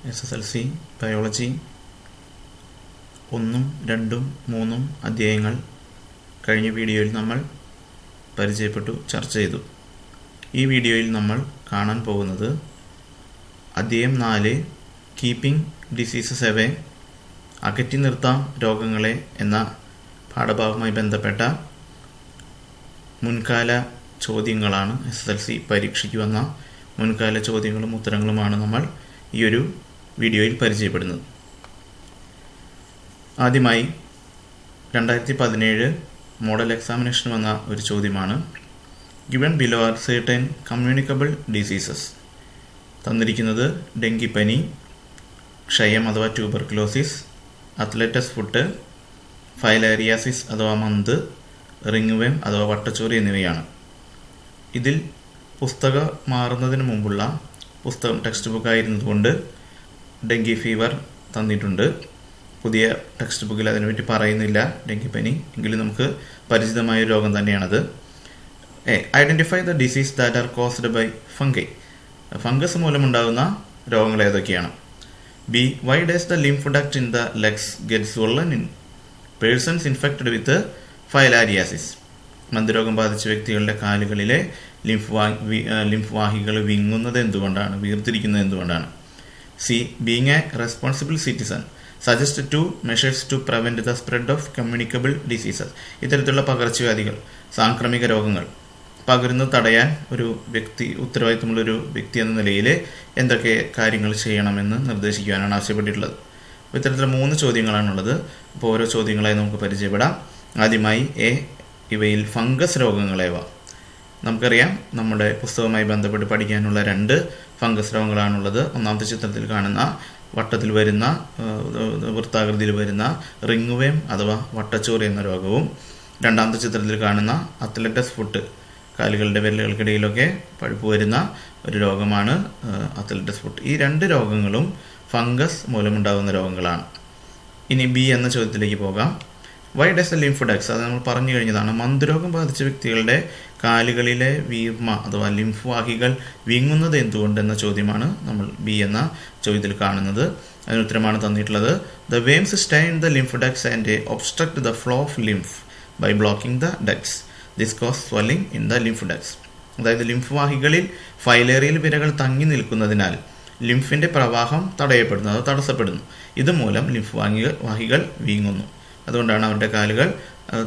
SSLC biology 1, 2, 3 അധ്യായങ്ങൾ കഴിഞ്ഞ വീഡിയോയിൽ നമ്മൾ പരിചയപ്പെട്ടു ചർച്ച ചെയ്തു. ഈ വീഡിയോയിൽ നമ്മൾ കാണാൻ പോകുന്നത് അധ്യായം 4 കീപ്പിംഗ് ഡിസീസസ് എവേ, അകറ്റി നിർത്താം രോഗങ്ങളെ എന്ന പാഠഭാഗവുമായി ബന്ധപ്പെട്ട മുൻകാല ചോദ്യങ്ങളാണ്. SSLC പരീക്ഷയ്ക്ക് വന്ന മുൻകാല ചോദ്യങ്ങളും ഉത്തരങ്ങളുമാണ് നമ്മൾ ഈ ഒരു വീഡിയോയിൽ പരിചയപ്പെടുന്നത്. ആദ്യമായി 2017 മോഡൽ എക്സാമിനേഷൻ വന്ന ഒരു ചോദ്യമാണ്. Given below are certain communicable diseases. തന്നിരിക്കുന്നത് ഡെങ്കിപ്പനി, ക്ഷയം അഥവാ ട്യൂബർക്കുലോസിസ്, അത്ലറ്റസ് ഫുട്ട്, ഫൈലേറിയാസിസ് അഥവാ മന്ത്, റിംഗ്വേം അഥവാ വട്ടച്ചോറി എന്നിവയാണ്. ഇതിൽ പുസ്തകം മാറുന്നതിന് മുമ്പുള്ള പുസ്തകം ടെക്സ്റ്റ് ബുക്ക് ആയിരുന്നതുകൊണ്ട് ഡെങ്കി ഫീവർ തന്നിട്ടുണ്ട്. പുതിയ ടെക്സ്റ്റ് ബുക്കിൽ അതിനെപ്പറ്റി പറയുന്നില്ല ഡെങ്കിപ്പനി, എങ്കിലും നമുക്ക് പരിചിതമായ രോഗം തന്നെയാണത്. Identify the disease that are caused by fungi. Fungus മൂലമുണ്ടാകുന്ന രോഗങ്ങൾ ഏതൊക്കെയാണ്? B. Why does the lymph duct in the legs get swollen in persons infected with filariasis. മന്ദരോഗം ബാധിച്ച വ്യക്തികളുടെ കാലുകളിലെ ലിംഫ് വാഹികൾ വിങ്ങുന്നത് എന്തുകൊണ്ടാണ്, വീർത്തിരിക്കുന്നത് എന്തുകൊണ്ടാണ്? C. Being a responsible citizen suggest 2 measures to prevent the spread of communicable diseases. ഇത്തരത്തിലുള്ള പകർച്ചവ്യാധികൾ, സാംക്രമിക രോഗങ്ങൾ പകരുന്നത് തടയാൻ ഒരു വ്യക്തി, ഉത്തരവാദിത്തമുള്ളൊരു വ്യക്തി എന്ന നിലയിൽ എന്തൊക്കെ കാര്യങ്ങൾ ചെയ്യണമെന്ന് നിർദ്ദേശിക്കുവാനാണ് ആവശ്യപ്പെട്ടിട്ടുള്ളത്. അപ്പോൾ ഇത്തരത്തിലുള്ള 3 ചോദ്യങ്ങളാണുള്ളത്. അപ്പോൾ ഓരോ ചോദ്യങ്ങളായി നമുക്ക് പരിചയപ്പെടാം. ആദ്യമായി എ. ഇവയിൽ ഫംഗസ് രോഗങ്ങളേവ. നമുക്കറിയാം, നമ്മുടെ പുസ്തകവുമായി ബന്ധപ്പെട്ട് പഠിക്കാനുള്ള 2 ഫംഗസ് രോഗങ്ങളാണുള്ളത്. ഒന്നാമത്തെ ചിത്രത്തിൽ കാണുന്ന വട്ടത്തിൽ വരുന്ന, വൃത്താകൃതിയിൽ വരുന്ന റിംഗ്വേം അഥവാ വട്ടച്ചോറി എന്ന രോഗവും, രണ്ടാമത്തെ ചിത്രത്തിൽ കാണുന്ന അത്ലറ്റസ് ഫുട്ട്, കാലുകളുടെ വിരലുകൾക്കിടയിലൊക്കെ പഴുപ്പ് വരുന്ന ഒരു രോഗമാണ് അത്ലറ്റസ് ഫുട്ട്. ഈ 2 രോഗങ്ങളും ഫംഗസ് മൂലമുണ്ടാകുന്ന രോഗങ്ങളാണ്. ഇനി ബി എന്ന ചോദ്യത്തിലേക്ക് പോകാം. Y does the lymph ducts, അത് നമ്മൾ പറഞ്ഞു കഴിഞ്ഞതാണ്. മന്ദരോഗം ബാധിച്ച വ്യക്തികളുടെ കാലുകളിലെ വീർമ അഥവാ ലിംഫ് വാഹികൾ വിങ്ങുന്നത് എന്തുകൊണ്ടെന്ന ചോദ്യമാണ് നമ്മൾ ബി എന്ന ചോദ്യത്തിൽ കാണുന്നത്. അതിന് ഉത്തരമാണ് തന്നിട്ടുള്ളത്. The worms stay in the lymph ducts and obstruct the flow of lymph by blocking the ducts. This cause swelling in the lymph ducts. അതായത് ലിംഫ് വാഹികളിൽ ഫൈലേറിയൽ വിരകൾ തങ്ങി നിൽക്കുന്നതിനാൽ ലിംഫിന്റെ പ്രവാഹം തടയപ്പെടുന്നു, അത് തടസ്സപ്പെടുന്നു. ഇതുമൂലം ലിംഫ് വാഹികൾ വീങ്ങുന്നു. അതുകൊണ്ടാണ് അവരുടെ കാലുകൾ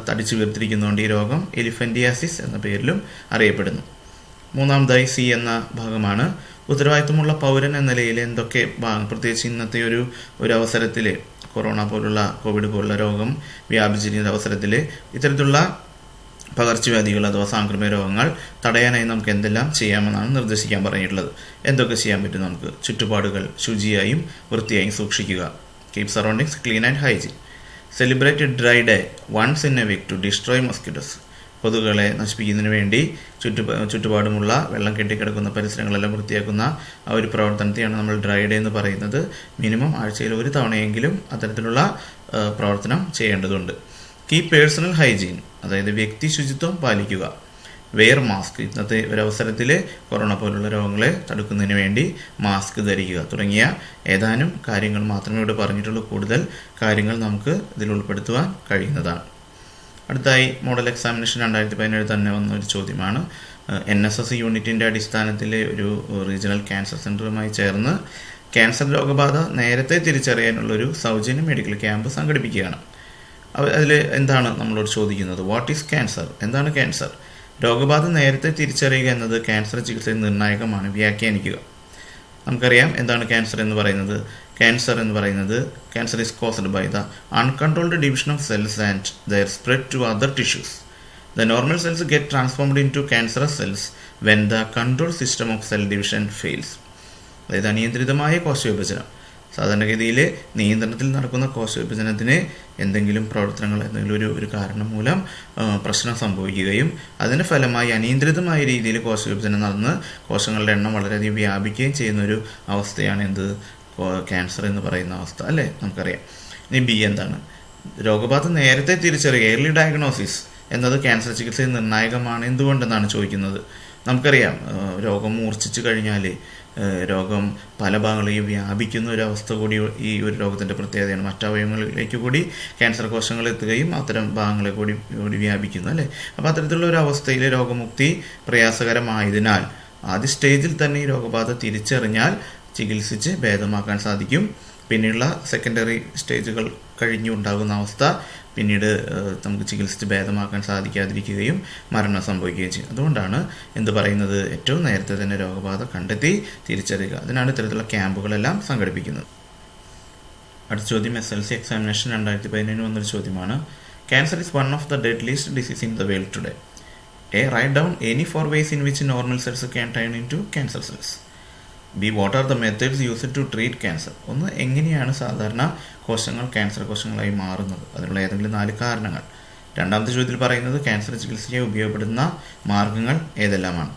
തടിച്ചു വീർത്തിരിക്കുന്നതുകൊണ്ട് ഈ രോഗം എലിഫന്റിയാസിസ് എന്ന പേരിലും അറിയപ്പെടുന്നു. മൂന്നാമതായി സി എന്ന ഭാഗമാണ്. ഉത്തരവാദിത്തമുള്ള പൗരൻ എന്ന നിലയിൽ എന്തൊക്കെ ഭാഗം, പ്രത്യേകിച്ച് ഇന്നത്തെ ഒരു അവസരത്തിൽ, കൊറോണ പോലുള്ള, കോവിഡ് പോലുള്ള രോഗം വ്യാപിച്ചിരിക്കുന്ന അവസരത്തിൽ ഇത്തരത്തിലുള്ള പകർച്ചവ്യാധികൾ അഥവാ സാംക്രമിക രോഗങ്ങൾ തടയാനായി നമുക്ക് എന്തെല്ലാം ചെയ്യാമെന്നാണ് നിർദ്ദേശിക്കാൻ പറഞ്ഞിട്ടുള്ളത്. എന്തൊക്കെ ചെയ്യാൻ പറ്റും? നമുക്ക് ചുറ്റുപാടുകൾ ശുചിയായും വൃത്തിയായും സൂക്ഷിക്കുക. Keep surroundings clean and hygiene. Celebrate dry day once in a week to destroy mosquitoes. കൊതുകുകളെ നശിപ്പിക്കുന്നതിന് വേണ്ടി ചുറ്റുപാടുമുള്ള വെള്ളം കെട്ടിക്കിടക്കുന്ന പരിസരങ്ങളെല്ലാം വൃത്തിയാക്കുന്ന ആ ഒരു പ്രവർത്തനത്തെയാണ് നമ്മൾ ഡ്രൈ ഡേ എന്ന് പറയുന്നത്. മിനിമം ആഴ്ചയിൽ 1 തവണയെങ്കിലും അത്തരത്തിലുള്ള പ്രവർത്തനം ചെയ്യേണ്ടതുണ്ട്. കീപ് പേഴ്സണൽ ഹൈജീൻ, അതായത് വ്യക്തി ശുചിത്വം പാലിക്കുക. വെയർ മാസ്ക്, ഇന്നത്തെ ഒരവസരത്തിൽ കൊറോണ പോലുള്ള രോഗങ്ങളെ തടുക്കുന്നതിന് വേണ്ടി മാസ്ക് ധരിക്കുക. തുടങ്ങിയ ഏതാനും കാര്യങ്ങൾ മാത്രമേ ഇവിടെ പറഞ്ഞിട്ടുള്ളൂ. കൂടുതൽ കാര്യങ്ങൾ നമുക്ക് ഇതിൽ ഉൾപ്പെടുത്തുവാൻ കഴിയുന്നതാണ്. അടുത്തായി മോഡൽ എക്സാമിനേഷൻ 2017 തന്നെ വന്ന ഒരു ചോദ്യമാണ്. NSS യൂണിറ്റിൻ്റെ അടിസ്ഥാനത്തിൽ ഒരു റീജിയണൽ ക്യാൻസർ സെൻ്ററുമായി ചേർന്ന് ക്യാൻസർ രോഗബാധ നേരത്തെ തിരിച്ചറിയാനുള്ളൊരു സൗജന്യ മെഡിക്കൽ ക്യാമ്പ് സംഘടിപ്പിക്കുകയാണ്. അതിൽ എന്താണ് നമ്മളോട് ചോദിക്കുന്നത്? What is cancer? എന്താണ് ക്യാൻസർ? രോഗബാധ നേരത്തെ തിരിച്ചറിയുക എന്നത് ക്യാൻസർ ചികിത്സയിൽ നിർണായകമാണ്. വ്യാഖ്യാനിക്കുക. നമുക്കറിയാം എന്താണ് ക്യാൻസർ എന്ന് പറയുന്നത്. Cancer is caused by the uncontrolled division of cells and their spread to other tissues. The normal cells get transformed in to cancerous cells when the control system of cell division fails. അതായത് അനിയന്ത്രിതമായ കോശവിഭജനം, സാധാരണഗതിയിൽ നിയന്ത്രണത്തിൽ നടക്കുന്ന കോശവിഭജനത്തിന് എന്തെങ്കിലും പ്രവർത്തനങ്ങൾ, എന്തെങ്കിലും ഒരു കാരണം മൂലം പ്രശ്നം സംഭവിക്കുകയും അതിൻ്റെ ഫലമായി അനിയന്ത്രിതമായ രീതിയിൽ കോശവിഭജനം നടന്ന് കോശങ്ങളുടെ എണ്ണം വളരെയധികം വ്യാപിക്കുകയും ചെയ്യുന്നൊരു അവസ്ഥയാണ് എന്ത്, ക്യാൻസർ എന്ന് പറയുന്ന അവസ്ഥ, അല്ലേ? നമുക്കറിയാം. ഇനി ബി എന്താണ്? രോഗബാധ നേരത്തെ തിരിച്ചറിയുക, എയർലി ഡയഗ്നോസിസ് എന്നത് ക്യാൻസർ ചികിത്സയിൽ നിർണായകമാണ്. എന്തുകൊണ്ടെന്നാണ് ചോദിക്കുന്നത്. നമുക്കറിയാം രോഗം മൂർച്ഛിച്ചു കഴിഞ്ഞാൽ രോഗം പല ഭാഗങ്ങളിലേക്ക് വ്യാപിക്കുന്ന ഒരു അവസ്ഥ കൂടി ഈ ഒരു രോഗത്തിൻ്റെ പ്രത്യേകതയാണ്. മറ്റവയവങ്ങളിലേക്ക് കൂടി ക്യാൻസർ കോശങ്ങൾ എത്തുകയും അത്തരം ഭാഗങ്ങളെ കൂടി വ്യാപിക്കുന്നു അല്ലേ. അപ്പോൾ അത്തരത്തിലുള്ള ഒരു അവസ്ഥയിൽ രോഗമുക്തി പ്രയാസകരമായതിനാൽ ആദ്യ സ്റ്റേജിൽ തന്നെ ഈ രോഗബാധ തിരിച്ചറിഞ്ഞാൽ ചികിത്സിച്ച് ഭേദമാക്കാൻ സാധിക്കും. പിന്നീടുള്ള സെക്കൻഡറി സ്റ്റേജുകൾ കഴിഞ്ഞുണ്ടാകുന്ന അവസ്ഥ പിന്നീട് നമുക്ക് ചികിത്സിച്ച് ഭേദമാക്കാൻ സാധിക്കാതിരിക്കുകയും മരണം സംഭവിക്കുകയും ചെയ്യും. അതുകൊണ്ടാണ് എന്ത് പറയുന്നത്, ഏറ്റവും നേരത്തെ തന്നെ രോഗബാധ കണ്ടെത്തി തിരിച്ചറിയുക. അതിനാണ് ഇത്തരത്തിലുള്ള ക്യാമ്പുകളെല്ലാം സംഘടിപ്പിക്കുന്നത്. അടുത്ത ചോദ്യം SLC എക്സാമിനേഷൻ 2015 വന്നൊരു ചോദ്യമാണ്. Cancer is one of the deadliest disease in the world today. Write down any 4 ways in which normal cells can turn into cancer cells. B. What are the methods used to treat cancer? ഒന്ന്, എങ്ങനെയാണ് സാധാരണ കോശങ്ങൾ cancer കോശങ്ങളായി മാറുന്നത്? അതിനുള്ള ഏതെങ്കിലും 4 കാരണങ്ങൾ. രണ്ടാമത്തെ ചോദ്യത്തിൽ പറയുന്നത് ക്യാൻസർ ചികിത്സയ്ക്ക് ഉപയോഗപ്പെടുന്ന മാർഗങ്ങൾ ഏതെല്ലാമാണ്.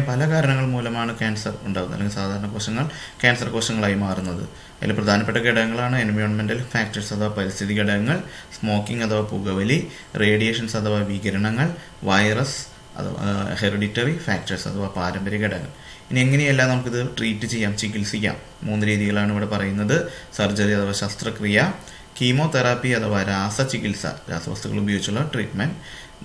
പല കാരണങ്ങൾ മൂലമാണ് ക്യാൻസർ ഉണ്ടാകുന്നത്, അല്ലെങ്കിൽ സാധാരണ കോശങ്ങൾ ക്യാൻസർ കോശങ്ങളായി മാറുന്നത്. അതിൽ പ്രധാനപ്പെട്ട ഘടകങ്ങളാണ് എൻവയോൺമെൻറ്റൽ ഫാക്ടേഴ്സ് അഥവാ പരിസ്ഥിതി ഘടകങ്ങൾ, സ്മോക്കിംഗ് അഥവാ പുകവലി, റേഡിയേഷൻസ് അഥവാ വികിരണങ്ങൾ, വൈറസ് അഥവാ ഹെറിഡിറ്ററി ഫാക്ടേഴ്സ് അഥവാ പാരമ്പര്യ ഘടകങ്ങൾ. ഇനി എങ്ങനെയെല്ലാം നമുക്കിത് ട്രീറ്റ് ചെയ്യാം, ചികിത്സിക്കാം? 3 രീതികളാണ് ഇവിടെ പറയുന്നത്. സർജറി അഥവാ ശസ്ത്രക്രിയ, കീമോതെറാപ്പി അഥവാ രാസചികിത്സ, രാസവസ്തുക്കൾ ഉപയോഗിച്ചുള്ള ട്രീറ്റ്മെൻറ്റ്,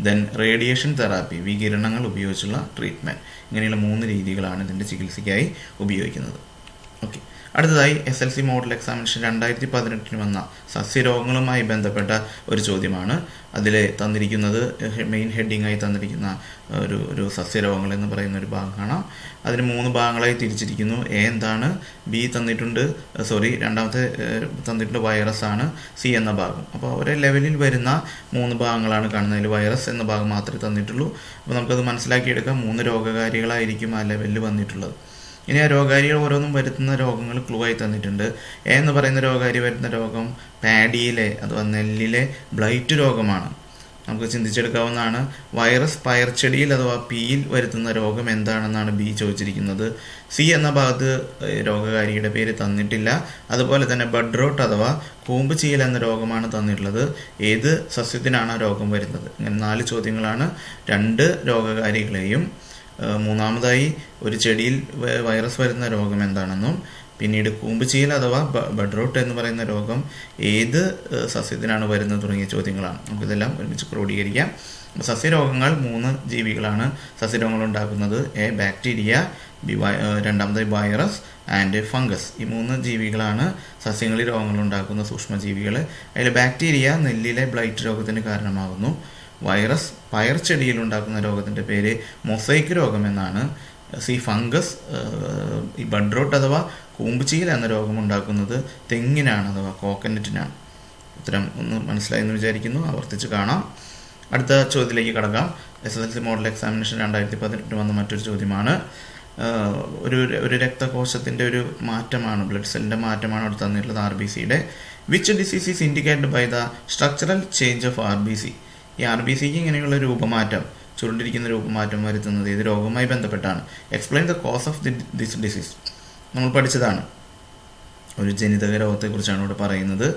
ദെൻ റേഡിയേഷൻ തെറാപ്പി, വികിരണങ്ങൾ ഉപയോഗിച്ചുള്ള ട്രീറ്റ്മെൻറ്റ്. ഇങ്ങനെയുള്ള 3 രീതികളാണ് ഇതിൻ്റെ ചികിത്സയ്ക്കായി ഉപയോഗിക്കുന്നത്. ഓക്കെ, അടുത്തതായി SLC മോഡൽ എക്സാമിനേഷൻ 2018 വന്ന സസ്യരോഗങ്ങളുമായി ബന്ധപ്പെട്ട ഒരു ചോദ്യമാണ്. അതിൽ തന്നിരിക്കുന്നത് മെയിൻ ഹെഡിങ്ങായി തന്നിരിക്കുന്ന ഒരു സസ്യരോഗങ്ങൾ എന്ന് പറയുന്ന ഒരു ഭാഗം കാണാം. അതിന് 3 ഭാഗങ്ങളായി തിരിച്ചിരിക്കുന്നു. എന്താണ്, രണ്ടാമത്തെ തന്നിട്ടുണ്ട് വൈറസ് ആണ്, സി എന്ന ഭാഗം. അപ്പോൾ ഒരേ ലെവലിൽ വരുന്ന 3 ഭാഗങ്ങളാണ് കാണുന്നത്. അതിൽ വൈറസ് എന്ന ഭാഗം മാത്രമേ തന്നിട്ടുള്ളൂ. അപ്പോൾ നമുക്കത് മനസ്സിലാക്കിയെടുക്കാം. 3 രോഗകാരികളായിരിക്കും ആ ലെവലിൽ വന്നിട്ടുള്ളത്. ഇനി ആ രോഗകാരികൾ ഓരോന്നും വരുത്തുന്ന രോഗങ്ങൾ ക്ലൂ ആയി തന്നിട്ടുണ്ട്. എന്ന് പറയുന്ന രോഗകാരി വരുന്ന രോഗം പാഡിയിലെ അഥവാ നെല്ലിലെ ബ്ലൈറ്റ് രോഗമാണ്. നമുക്ക് ചിന്തിച്ചെടുക്കാവുന്നതാണ്. വൈറസ് പയർച്ചെടിയിൽ അഥവാ പീയിൽ വരുത്തുന്ന രോഗം എന്താണെന്നാണ് ബി ചോദിച്ചിരിക്കുന്നത്. സി എന്ന ഭാഗത്ത് രോഗകാരിയുടെ പേര് തന്നിട്ടില്ല. അതുപോലെ തന്നെ ബഡ് റോട്ട് അഥവാ കൂമ്പ് ചീയൽ എന്ന രോഗമാണ് തന്നിട്ടുള്ളത്. ഏത് സസ്യത്തിനാണ് ആ രോഗം വരുന്നത്? ഇങ്ങനെ 4 ചോദ്യങ്ങളാണ്. 2 രോഗകാരികളെയും, മൂന്നാമതായി ഒരു ചെടിയിൽ വൈറസ് വരുന്ന രോഗം എന്താണെന്നും, പിന്നീട് കൂമ്പ് ചീയൽ അഥവാ ബഡ് റോട്ട് എന്ന് പറയുന്ന രോഗം ഏത് സസ്യത്തിനാണ് വരുന്നത് തുടങ്ങിയ ചോദ്യങ്ങളാണ്. നമുക്കിതെല്ലാം ഒരുമിച്ച് ക്രോഡീകരിക്കാം. സസ്യരോഗങ്ങൾ 3 ജീവികളാണ് സസ്യരോഗങ്ങൾ ഉണ്ടാക്കുന്നത്. ബാക്ടീരിയ, രണ്ടാമതായി വൈറസ് ആൻഡ് ഫംഗസ്. ഈ 3 ജീവികളാണ് സസ്യങ്ങളിൽ രോഗങ്ങൾ ഉണ്ടാക്കുന്ന സൂക്ഷ്മജീവികൾ. അതിൽ ബാക്ടീരിയ നെല്ലിലെ ബ്ലൈറ്റ് രോഗത്തിന് കാരണമാകുന്നു. വൈറസ് പയർ ചെടിയിൽ ഉണ്ടാക്കുന്ന രോഗത്തിൻ്റെ പേര് മൊസൈക്ക് രോഗം എന്നാണ്. ഫംഗസ് ഈ ബഡ് റോട്ട് അഥവാ കൂമ്പുചീൽ എന്ന രോഗം ഉണ്ടാക്കുന്നത് തെങ്ങിനാണ് അഥവാ കോക്കനറ്റിനാണ്. ഉത്തരം ഒന്ന് മനസ്സിലായെന്ന് വിചാരിക്കുന്നു. ആവർത്തിച്ച് കാണാം. അടുത്ത ചോദ്യത്തിലേക്ക് കടക്കാം. SLC മോഡൽ എക്സാമിനേഷൻ 2018 വന്ന മറ്റൊരു ചോദ്യമാണ്. ഒരു രക്തകോശത്തിൻ്റെ ഒരു മാറ്റമാണ്, ബ്ലഡ് സെല്ലിൻ്റെ മാറ്റമാണ് അവിടെ തന്നിട്ടുള്ളത് RBCയുടെ. Which disease is indicated by the structural change of RBC? ഈ RBCക്ക് ഇങ്ങനെയുള്ള രൂപമാറ്റം, ചുരുണ്ടിരിക്കുന്ന രൂപമാറ്റം വരുത്തുന്നത് ഏത് രോഗവുമായി ബന്ധപ്പെട്ടാണ്? Explain the cause of this disease. നമ്മൾ പഠിച്ചതാണ്. ഒരു ജനിതക രോഗത്തെക്കുറിച്ചാണ് ഇവിടെ പറയുന്നത്.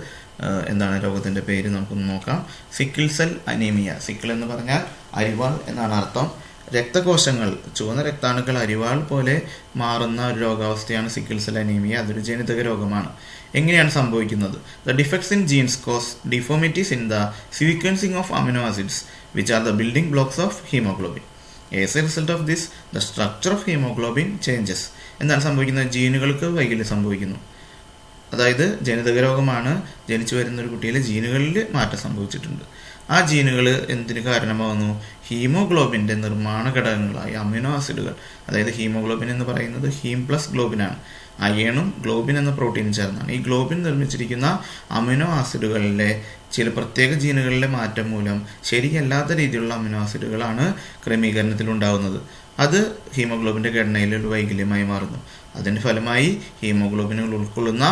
എന്താണ് രോഗത്തിൻ്റെ പേര് നമുക്കൊന്ന് നോക്കാം. Sickle cell anaemia. സിക്കിൾ എന്ന് പറഞ്ഞാൽ അരിവാൾ എന്നാണ് അർത്ഥം. രക്തകോശങ്ങൾ, ചുവന്ന രക്താണുക്കൾ അരിവാൾ പോലെ മാറുന്ന ഒരു രോഗാവസ്ഥയാണ് സിക്കിൾ സെൽ അനീമിയ. അതൊരു ജനിതക രോഗമാണ്. എങ്ങനെയാണ് സംഭവിക്കുന്നത്? The defects in genes cause deformities in the sequencing of amino acids which are the building blocks of haemoglobin. As a result of this the structure of haemoglobin changes. എന്താണ് സംഭവിക്കുന്നത്? ജീനുകൾക്ക് വൈകല്യം സംഭവിക്കുന്നു. അതായത് ജനിതക രോഗമാണ്. ജനിച്ചു വരുന്ന ഒരു കുട്ടിയിലെ ജീനുകളിൽ മാറ്റം സംഭവിച്ചിട്ടുണ്ട്. ആ ജീനുകൾ എന്തിന് കാരണമാകുന്നു? ഹീമോഗ്ലോബിൻ്റെ നിർമ്മാണ ഘടകങ്ങളായ അമിനോ ആസിഡുകൾ. അതായത് ഹീമോഗ്ലോബിൻ എന്ന് പറയുന്നത് ഹീം പ്ലസ് ഗ്ലോബിനാണ്. അയണും ഗ്ലോബിൻ എന്ന പ്രോട്ടീനും ചേർന്നാണ്. ഈ ഗ്ലോബിൻ നിർമ്മിച്ചിരിക്കുന്ന അമിനോ ആസിഡുകളിലെ ചില പ്രത്യേക ജീനുകളിലെ മാറ്റം മൂലം ശരിയല്ലാത്ത രീതിയിലുള്ള അമിനോ ആസിഡുകളാണ് ക്രമീകരണത്തിൽ ഉണ്ടാകുന്നത്. അത് ഹീമോഗ്ലോബിൻ്റെ ഘടനയിൽ ഒരു വൈകല്യമായി മാറുന്നു. അതിൻ്റെ ഫലമായി ഹീമോഗ്ലോബിനുകൾ ഉൾക്കൊള്ളുന്ന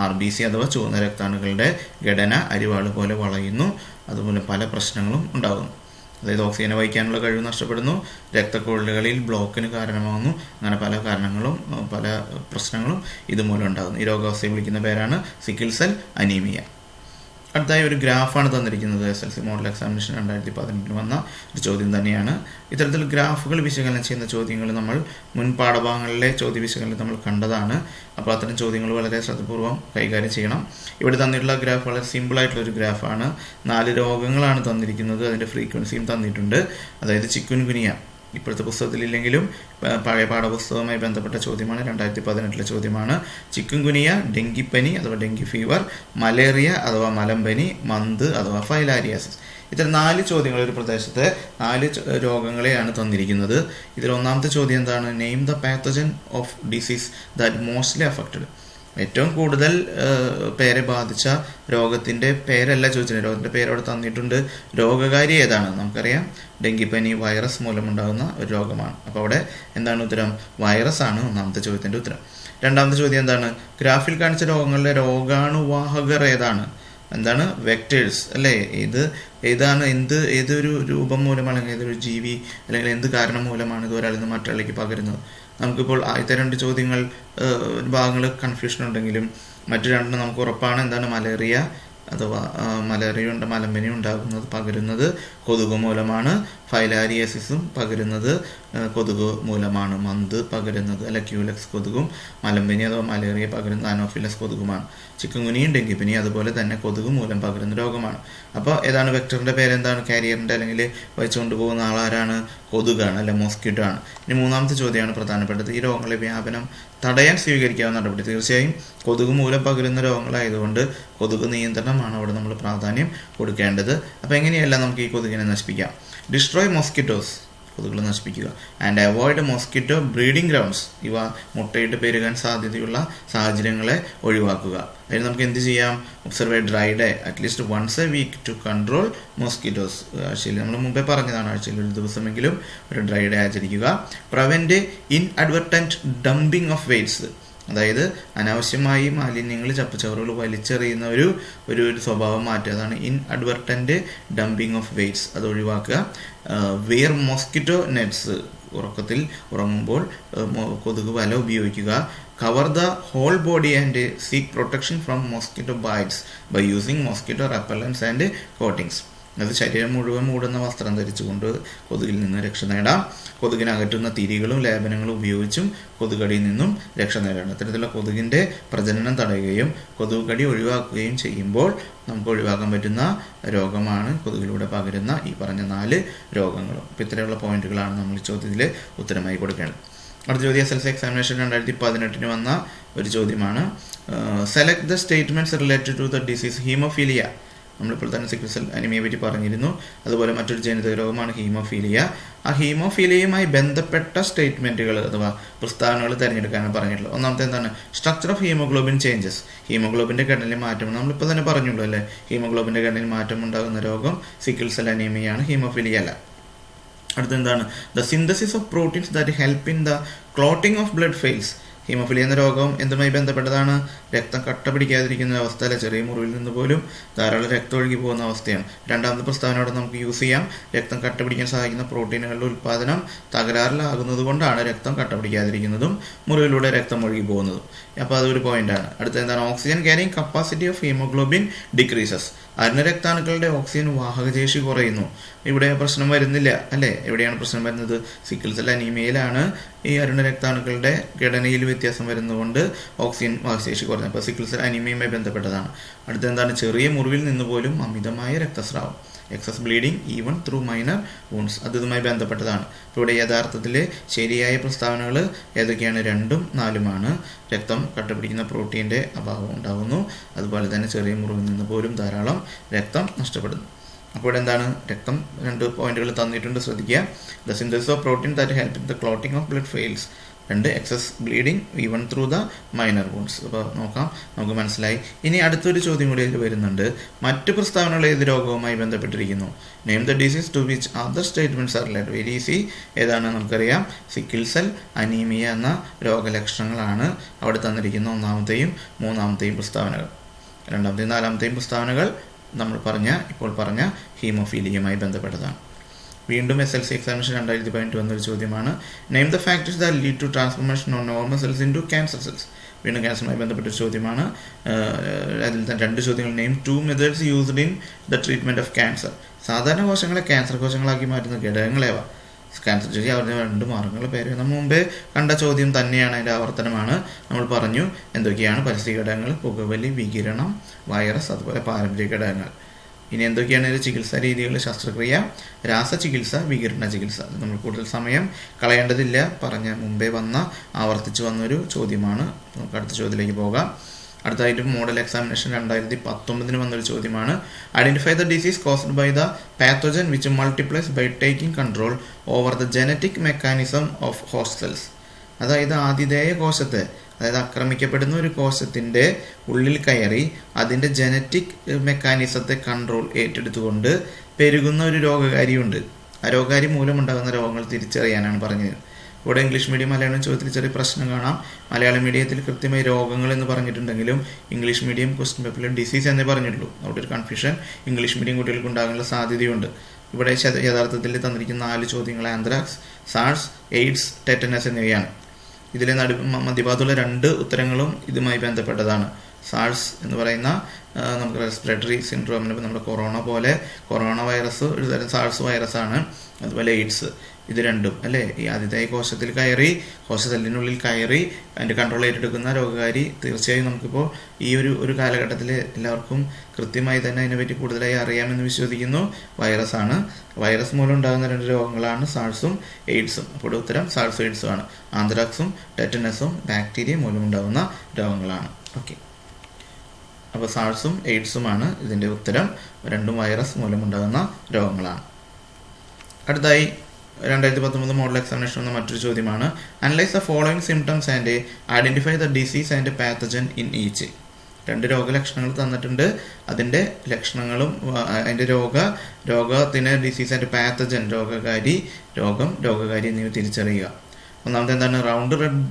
RBC അഥവാ ചുവന്ന രക്താണുക്കളുടെ ഘടന അരിവാള് പോലെ വളയുന്നു. അതുപോലെ പല പ്രശ്നങ്ങളും ഉണ്ടാകുന്നു. അതായത് ഓക്സിജനെ വഹിക്കാനുള്ള കഴിവ് നഷ്ടപ്പെടുന്നു, രക്തക്കുഴലുകളിൽ ബ്ലോക്കിന് കാരണമാകുന്നു. അങ്ങനെ പല കാരണങ്ങളും പല പ്രശ്നങ്ങളും ഇതുമൂലം ഉണ്ടാകുന്നു. ഈ രോഗാവസ്ഥയെ വിളിക്കുന്ന പേരാണ് സിക്കിൾ സെൽ അനീമിയ. അടുത്തായി ഒരു ഗ്രാഫാണ് തന്നിരിക്കുന്നത്. SLC മോഡൽ എക്സാമിനേഷൻ 2018 വന്ന ഒരു ചോദ്യം തന്നെയാണ്. ഇത്തരത്തിൽ ഗ്രാഫുകൾ വിശകലനം ചെയ്യുന്ന ചോദ്യങ്ങൾ നമ്മൾ മുൻ പാഠഭാഗങ്ങളിലെ ചോദ്യ വിശകലനം നമ്മൾ കണ്ടതാണ്. അപ്പോൾ അത്തരം ചോദ്യങ്ങൾ വളരെ ശ്രദ്ധപൂർവ്വം കൈകാര്യം ചെയ്യണം. ഇവിടെ തന്നിട്ടുള്ള ഗ്രാഫ് വളരെ സിമ്പിളായിട്ടുള്ളൊരു ഗ്രാഫാണ്. 4 രോഗങ്ങളാണ് തന്നിരിക്കുന്നത്. അതിൻ്റെ ഫ്രീക്വൻസിയും തന്നിട്ടുണ്ട്. അതായത് ചിക്കുൻ ഗുനിയ ഇപ്പോഴത്തെ പുസ്തകത്തിലില്ലെങ്കിലും പഴയ പാഠപുസ്തകവുമായി ബന്ധപ്പെട്ട ചോദ്യമാണ്. 2018 ചോദ്യമാണ്. ചിക്കുൻ ഗുനിയ, ഡെങ്കിപ്പനി അഥവാ ഡെങ്കി ഫീവർ, മലേറിയ അഥവാ മലമ്പനി, മന്ത് അഥവാ ഫൈലാരിയാസിസ്. ഇത്തരം 4 ചോദ്യങ്ങൾ ഒരു പ്രദേശത്തെ 4 രോഗങ്ങളെയാണ് തന്നിരിക്കുന്നത്. ഇതിൽ ഒന്നാമത്തെ ചോദ്യം എന്താണ്? Name the pathogen of disease that mostly affected. ഏറ്റവും കൂടുതൽ പേരെ ബാധിച്ച രോഗത്തിൻ്റെ പേരല്ല ചോദിച്ചത്. രോഗത്തിൻ്റെ പേര് അവിടെ തന്നിട്ടുണ്ട്. രോഗകാരി ഏതാണ്? നമുക്കറിയാം ഡെങ്കിപ്പനി വൈറസ് മൂലമുണ്ടാകുന്ന ഒരു രോഗമാണ്. അപ്പോൾ അവിടെ എന്താണ് ഉത്തരം? വൈറസ് ആണ് ഒന്നാമത്തെ ചോദ്യത്തിൻ്റെ ഉത്തരം. രണ്ടാമത്തെ ചോദ്യം എന്താണ്? ഗ്രാഫിൽ കാണിച്ച രോഗങ്ങളുടെ രോഗാണുവാഹകർ ഏതാണ്? എന്താണ്? വെക്ടേഴ്സ് അല്ലേ? ഏതാണ് ഏതൊരു രൂപം മൂലമാണ്, അല്ലെങ്കിൽ ഏതൊരു ജീവി അല്ലെങ്കിൽ എന്ത് കാരണം മൂലമാണ് ഇത് ഒരാളിൽ നിന്ന് മറ്റൊരാളിലേക്ക് പകരുന്നത്? നമുക്കിപ്പോൾ ആദ്യത്തെ 2 ചോദ്യങ്ങൾ ഭാഗങ്ങൾ കൺഫ്യൂഷൻ ഉണ്ടെങ്കിലും മറ്റു 2 നമുക്ക് ഉറപ്പാണ്. എന്താണ്? മലേറിയ അഥവാ മലമ്പനി ഉണ്ടാകുന്നത് പകരുന്നത് കൊതുക് മൂലമാണ്. ഫൈലാരിയാസിസും പകരുന്നത് കൊതുക് മൂലമാണ്. മന്ത് പകരുന്നത് അല്ല ക്യൂലെക്സ് കൊതുകും, മലമ്പനി അഥവാ മലേറിയ പകരുന്നത് അനോഫിലസ് കൊതുകുമാണ്. ചിക്കുൻഗുനിയും ഡെങ്കിപ്പനി അതുപോലെ തന്നെ കൊതുക് മൂലം പകരുന്ന രോഗമാണ്. അപ്പോൾ ഏതാണ് വെക്ടറിൻ്റെ പേരെന്താണ്? കാരിയറിൻ്റെ അല്ലെങ്കിൽ വഹിച്ചുകൊണ്ട് പോകുന്ന ആളാരാണ്? കൊതുകാണ് അല്ലെ, മോസ്കിറ്റോ ആണ്. ഇനി മൂന്നാമത്തെ ചോദ്യമാണ് പ്രധാനപ്പെട്ടത്. ഈ രോഗങ്ങളുടെ വ്യാപനം തടയാൻ സ്വീകരിക്കാവുന്ന നടപടി. തീർച്ചയായും കൊതുക് മൂലം പകരുന്ന രോഗങ്ങളായതുകൊണ്ട് കൊതുക് നിയന്ത്രണമാണ് അവിടെ നമ്മൾ പ്രാധാന്യം കൊടുക്കേണ്ടത്. അപ്പോൾ എങ്ങനെയല്ല നമുക്ക് ഈ കൊതുകിനെ നശിപ്പിക്കാം? ഡിസ്ട്രോയ് മോസ്കിറ്റോസ്, കൊതുകുകൾ നശിപ്പിക്കുക. And avoid mosquito breeding grounds, ഇവ മുട്ടയിട്ട് പെരുകാൻ സാധ്യതയുള്ള സാഹചര്യങ്ങളെ ഒഴിവാക്കുക. അതിന് നമുക്ക് എന്ത് ചെയ്യാം? Observe a dry day at least once a week to control mosquitoes. ആഴ്ചയിൽ നമ്മൾ മുമ്പേ പറഞ്ഞതാണ്, ആഴ്ചയിൽ ഒരു ദിവസമെങ്കിലും ഒരു ഡ്രൈ ഡേ ആചരിക്കുക. Prevent inadvertent dumping of wastes, അതായത് അനാവശ്യമായി മാലിന്യങ്ങൾ, ചപ്പുചവറുകൾ വലിച്ചെറിയുന്ന ഒരു സ്വഭാവം മാറ്റുക. അതാണ് ഇൻഅഡ്വർട്ടന്റ് ഡംപിങ് ഓഫ് വെയ്റ്റ്സ്, അത് ഒഴിവാക്കുക. വെയർ മോസ്കിറ്റോ നെറ്റ്സ്, ഉറക്കത്തിൽ ഉറങ്ങുമ്പോൾ കൊതുക് വല ഉപയോഗിക്കുക. Cover the whole body and seek protection from mosquito bites by using mosquito repellents and coatings. അത് ശരീരം മുഴുവൻ മൂടുന്ന വസ്ത്രം ധരിച്ചുകൊണ്ട് കൊതുകിൽ നിന്ന് രക്ഷ നേടാം. കൊതുകിനെ അകറ്റുന്ന തിരികളും ലേപനങ്ങളും ഉപയോഗിച്ചും കൊതുകടിയിൽ നിന്നും രക്ഷ നേടണം. ഇത്തരത്തിലുള്ള കൊതുകിൻ്റെ പ്രജനനം തടയുകയും കൊതുക് കടി ഒഴിവാക്കുകയും ചെയ്യുമ്പോൾ നമുക്ക് ഒഴിവാക്കാൻ പറ്റുന്ന രോഗമാണ് കൊതുകിലൂടെ പകരുന്ന ഈ പറഞ്ഞ 4 രോഗങ്ങളും. അപ്പോൾ ഇത്തരമുള്ള പോയിന്റുകളാണ് നമ്മൾ ഈ ചോദ്യത്തിൽ ഉത്തരമായി കൊടുക്കേണ്ടത്. അടുത്ത ചോദ്യം SLC എക്സാമിനേഷൻ 2018 വന്ന ഒരു ചോദ്യമാണ്. Select the statements related to the disease haemophilia. നമ്മളിപ്പോൾ തന്നെ സിക്കിൾ സെൽ അനീമിയയെ പറ്റി പറഞ്ഞിരുന്നു. അതുപോലെ മറ്റൊരു ജനിതക രോഗമാണ് ഹീമോഫീലിയ. ആ ഹീമോഫീലിയയുമായി ബന്ധപ്പെട്ട സ്റ്റേറ്റ്മെന്റുകൾ അഥവാ പ്രസ്താവനകൾ തിരഞ്ഞെടുക്കാനാണ് പറഞ്ഞിട്ടുള്ളത്. ഒന്നാമത്തെ എന്താണ്? സ്ട്രക്ചർ ഓഫ് ഹീമോഗ്ലോബിൻ ചേഞ്ചസ്, ഹീമോഗ്ലോബിന്റെ ഘടനയിൽ മാറ്റം. നമ്മളിപ്പോൾ തന്നെ പറഞ്ഞുള്ളൂ അല്ലേ, ഹീമോഗ്ലോബിന്റെ ഘടനയിൽ മാറ്റം ഉണ്ടാകുന്ന രോഗം സിക്കിൾ സെൽ അനീമിയയാണ്, ഹീമോഫീലിയ അല്ല. അടുത്തെന്താണ്? The synthesis of proteins that help in the clotting of blood fails. Haemophilia എന്ന രോഗം എന്തുമായി ബന്ധപ്പെട്ടതാണ്? രക്തം കട്ട പിടിക്കാതിരിക്കുന്ന അവസ്ഥ അല്ലെ, ചെറിയ മുറിവിൽ നിന്ന് പോലും ധാരാളം രക്തം ഒഴുകി പോകുന്ന അവസ്ഥയാണ്. രണ്ടാമത്തെ പ്രസ്താവനയോടെ നമുക്ക് യൂസ് ചെയ്യാം. രക്തം കട്ട പിടിക്കാൻ സഹായിക്കുന്ന പ്രോട്ടീനുകളുടെ ഉൽപ്പാദനം തകരാറിലാകുന്നത് കൊണ്ടാണ് രക്തം കട്ട പിടിക്കാതിരിക്കുന്നതും മുറിവിലൂടെ രക്തം ഒഴുകി പോകുന്നതും. അപ്പോൾ അതൊരു പോയിന്റാണ്. അടുത്ത എന്താണ്? Oxygen carrying capacity of haemoglobin decreases. അരുണ രക്താണുക്കളുടെ ഓക്സിജൻ വാഹകശേഷി കുറയുന്നു. ഇവിടെ പ്രശ്നം വരുന്നില്ല അല്ലേ? എവിടെയാണ് പ്രശ്നം വരുന്നത്? സിക്കിൾ സെൽ അനീമിയയിലാണ് ഈ അരുണ രക്താണുക്കളുടെ ഘടനയിൽ വ്യത്യാസം വരുന്നതുകൊണ്ട് ഓക്സിജൻ വാഹകശേഷി കുറഞ്ഞു. അപ്പോൾ സിക്കിൾ സെൽ അനീമിയയുമായി ബന്ധപ്പെട്ടതാണ്. അടുത്തെന്താണ്? ചെറിയ മുറിവിൽ നിന്ന് പോലും അമിതമായ രക്തസ്രാവം, excess bleeding even through minor wounds, അത് ഇതുമായി ബന്ധപ്പെട്ടതാണ്. ഇപ്പോൾ ഇവിടെ യഥാർത്ഥത്തിൽ ശരിയായ പ്രസ്താവനകൾ ഏതൊക്കെയാണ്? 2ഉം 4ഉമാണ്. രക്തം കട്ടപിടിക്കുന്ന പ്രോട്ടീൻ്റെ അഭാവം ഉണ്ടാകുന്നു, അതുപോലെ തന്നെ ചെറിയ മുറിവിൽ നിന്ന് പോലും ധാരാളം രക്തം നഷ്ടപ്പെടുന്നു. അപ്പോൾ ഇവിടെ എന്താണ്? രക്തം 2 പോയിന്റുകൾ തന്നിട്ടുണ്ട്, ശ്രദ്ധിക്കുക. The synthesis of protein that help in the clotting of blood fails. 2 excess bleeding even through the minor wounds. അപ്പോൾ നോക്കാം, നമുക്ക് മനസ്സിലായി. ഇനി അടുത്തൊരു ചോദ്യം കൂടി ഇതിൽ വരുന്നുണ്ട്. മറ്റ് പ്രസ്താവനകൾ ഏത് രോഗവുമായി ബന്ധപ്പെട്ടിരിക്കുന്നു? Name the disease to which other statements are related. Very easy. ഏതാണ്? നമുക്കറിയാം, സിക്കിൾ സെൽ അനീമിയ എന്ന രോഗലക്ഷണങ്ങളാണ് അവിടെ തന്നിരിക്കുന്ന 1ാമത്തെയും 3ാമത്തെയും പ്രസ്താവനകൾ. 2ാമത്തെയും 4ാമത്തെയും പ്രസ്താവനകൾ നമ്മൾ ഇപ്പോൾ പറഞ്ഞ ഹീമോഫീലിയയുമായി ബന്ധപ്പെട്ടതാണ്. വീണ്ടും SLC എക്സാമിനേഷൻ 2018 വന്നൊരു ചോദ്യമാണ്. Name the factors that lead to transformation of normal cells into cancer cells. വീണ്ടും ക്യാൻസറുമായി ബന്ധപ്പെട്ട ചോദ്യമാണ്. അതിൽ തന്നെ 2 ചോദ്യങ്ങൾ. Name 2 methods used in the treatment of cancer. സാധാരണ കോശങ്ങളെ ക്യാൻസർ കോശങ്ങളാക്കി മാറ്റുന്ന ഘടകങ്ങളേവ? ക്യാൻസർ ചോദിച്ചാൽ അവരുടെ 2 മാർഗങ്ങളുടെ പേര് നമ്മൾ മുമ്പേ കണ്ട ചോദ്യം തന്നെയാണ്, അതിൻ്റെ ആവർത്തനമാണ്. നമ്മൾ പറഞ്ഞു എന്തൊക്കെയാണ് പരിസ്ഥിതി ഘടകങ്ങൾ, പുകവലി, വികിരണം, വൈറസ്, അതുപോലെ പാരമ്പര്യ ഘടകങ്ങൾ. ഇനി എന്തൊക്കെയാണ് ഇത്? ചികിത്സാ രീതികൾ, ശസ്ത്രക്രിയ, രാസചികിത്സ, വികിരണ ചികിത്സ. നമ്മൾ കൂടുതൽ സമയം കളയേണ്ടതില്ല, പറഞ്ഞ മുമ്പേ ആവർത്തിച്ച് വന്നൊരു ചോദ്യമാണ്. നമുക്ക് അടുത്ത ചോദ്യത്തിലേക്ക് പോകാം. അടുത്തതായിട്ട് മോഡൽ എക്സാമിനേഷൻ 2019 വന്നൊരു ചോദ്യമാണ്. Identify the disease caused by the pathogen which multiplies by taking control over the genetic mechanism of host cells. അതായത് ആതിഥേയ കോശത്തെ, അതായത് ആക്രമിക്കപ്പെടുന്ന ഒരു കോശത്തിൻ്റെ ഉള്ളിൽ കയറി അതിൻ്റെ ജനറ്റിക് മെക്കാനിസത്തെ കൺട്രോൾ ഏറ്റെടുത്തുകൊണ്ട് പെരുകുന്ന ഒരു രോഗകാരിയുണ്ട്. ആ രോഗകാരി മൂലമുണ്ടാകുന്ന രോഗങ്ങൾ തിരിച്ചറിയാനാണ് പറഞ്ഞത്. ഇവിടെ ഇംഗ്ലീഷ് മീഡിയം മലയാളം ചോദ്യത്തിൽ ചെറിയ പ്രശ്നം കാണാം. മലയാളം മീഡിയത്തിൽ കൃത്യമായി രോഗങ്ങൾ എന്ന് പറഞ്ഞിട്ടുണ്ടെങ്കിലും ഇംഗ്ലീഷ് മീഡിയം ക്വസ്റ്റ്യൻ പേപ്പറിൽ ഡിസീസ് എന്നേ പറഞ്ഞിട്ടുള്ളൂ. അവിടെ ഒരു കൺഫ്യൂഷൻ ഇംഗ്ലീഷ് മീഡിയം കുട്ടികൾക്ക് ഉണ്ടാകാനുള്ള സാധ്യതയുണ്ട്. ഇവിടെ യഥാർത്ഥത്തിൽ തന്നിരിക്കുന്ന 4 ചോദ്യങ്ങൾ ആന്ത്രാക്സ്, സാഴ്സ്, എയ്ഡ്സ്, ടെറ്റനസ് എന്നിവയാണ്. ഇതിലെ മധ്യഭാഗത്തുള്ള 2 ഉത്തരങ്ങളും ഇതുമായി ബന്ധപ്പെട്ടതാണ്. സാഴ്സ് എന്ന് പറയുന്ന നമുക്ക് റെസ്പിറേറ്ററി സിൻഡ്രോമിന് നമ്മുടെ കൊറോണ വൈറസ് ഒരു തരം സാഴ്സ് വൈറസാണ്. അതുപോലെ എയ്ഡ്സ്, ഇത് രണ്ടും അല്ലേ, ഈ ആതിഥേയ കോശത്തിൽ കയറി, കോശസെല്ലിനുള്ളിൽ കയറി അതിൻ്റെ കൺട്രോൾ ഏറ്റെടുക്കുന്ന രോഗകാരി തീർച്ചയായും നമുക്കിപ്പോൾ ഈ ഒരു കാലഘട്ടത്തിൽ എല്ലാവർക്കും കൃത്യമായി തന്നെ അതിനെപ്പറ്റി കൂടുതലായി അറിയാമെന്ന് വിശ്വസിക്കുന്നു. വൈറസാണ്. വൈറസ് മൂലം ഉണ്ടാകുന്ന 2 രോഗങ്ങളാണ് സാഴ്സും എയ്ഡ്സും. അപ്പോൾ ഉത്തരം സാഴ്സും എയ്ഡ്സും ആണ്. ആന്ത്രാക്സും ടെറ്റനസും ബാക്ടീരിയ മൂലമുണ്ടാകുന്ന രോഗങ്ങളാണ്. ഓക്കെ, അപ്പോൾ സാഴ്സും എയ്ഡ്സുമാണ് ഇതിൻ്റെ ഉത്തരം. 2ഉം വൈറസ് മൂലമുണ്ടാകുന്ന രോഗങ്ങളാണ്. അടുത്തായി 2019 മോഡൽ എക്സാമിനേഷൻ വന്ന മറ്റൊരു ചോദ്യമാണ്. Analyse the following symptoms and identify the disease and pathogen in each. 2 രോഗലക്ഷണങ്ങൾ തന്നിട്ടുണ്ട്. അതിൻ്റെ ലക്ഷണങ്ങളും അതിൻ്റെ രോഗത്തിന് ഡിസീസ് ആൻഡ് പാത്തജൻ രോഗകാരി എന്നിവ തിരിച്ചറിയുക. ഒന്നാമത്തെ എന്താണ്? Round red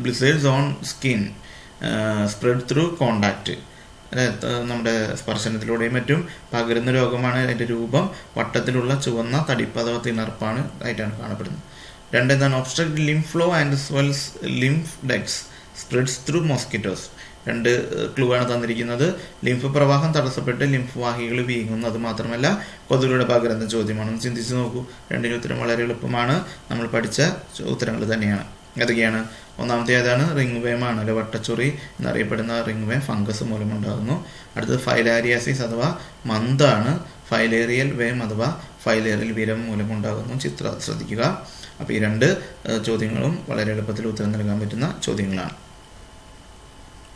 blisters on skin spread through contact. നമ്മുടെ സ്പർശനത്തിലൂടെയും മറ്റും പകരുന്ന രോഗമാണ്. അതിൻ്റെ രൂപം വട്ടത്തിലുള്ള ചുവന്ന തടിപ്പ് അഥവാ തിണർപ്പാണ് ആയിട്ടാണ് കാണപ്പെടുന്നത്. 2 എന്താണ്? Obstruct lymph flow and സ്വെൽസ് lymph ducts spreads through mosquitoes. 2 clue ആണ് തന്നിരിക്കുന്നത്. ലിംഫ് പ്രവാഹം തടസ്സപ്പെട്ട് ലിംഫ് വാഹികൾ വീങ്ങുന്നു. അത് മാത്രമല്ല കൊതുകളുടെ പകരുന്ന ചോദ്യമാണ്. ഒന്ന് ചിന്തിച്ച് നോക്കൂ. 2 ഉത്തരം വളരെ എളുപ്പമാണ്. നമ്മൾ പഠിച്ച ഉത്തരങ്ങൾ തന്നെയാണ്. ഏതൊക്കെയാണ്? ഒന്നാമത്തെ ഏതാണ്? റിംഗ് വേം ആണ്, അല്ലെ വട്ടച്ചൊറി എന്നറിയപ്പെടുന്ന റിംഗ് വേം ഫംഗസ് മൂലമുണ്ടാകുന്നു. അടുത്തത് ഫൈലാരിയാസിസ് അഥവാ മന്താണ്. ഫൈലേറിയൽ വേം അഥവാ ഫൈലേറിയൽ വിരം മൂലമുണ്ടാകുന്നു. ശ്രദ്ധിക്കുക. അപ്പോൾ ഈ 2 ചോദ്യങ്ങളും വളരെ എളുപ്പത്തിൽ ഉത്തരം നൽകാൻ പറ്റുന്ന ചോദ്യങ്ങളാണ്.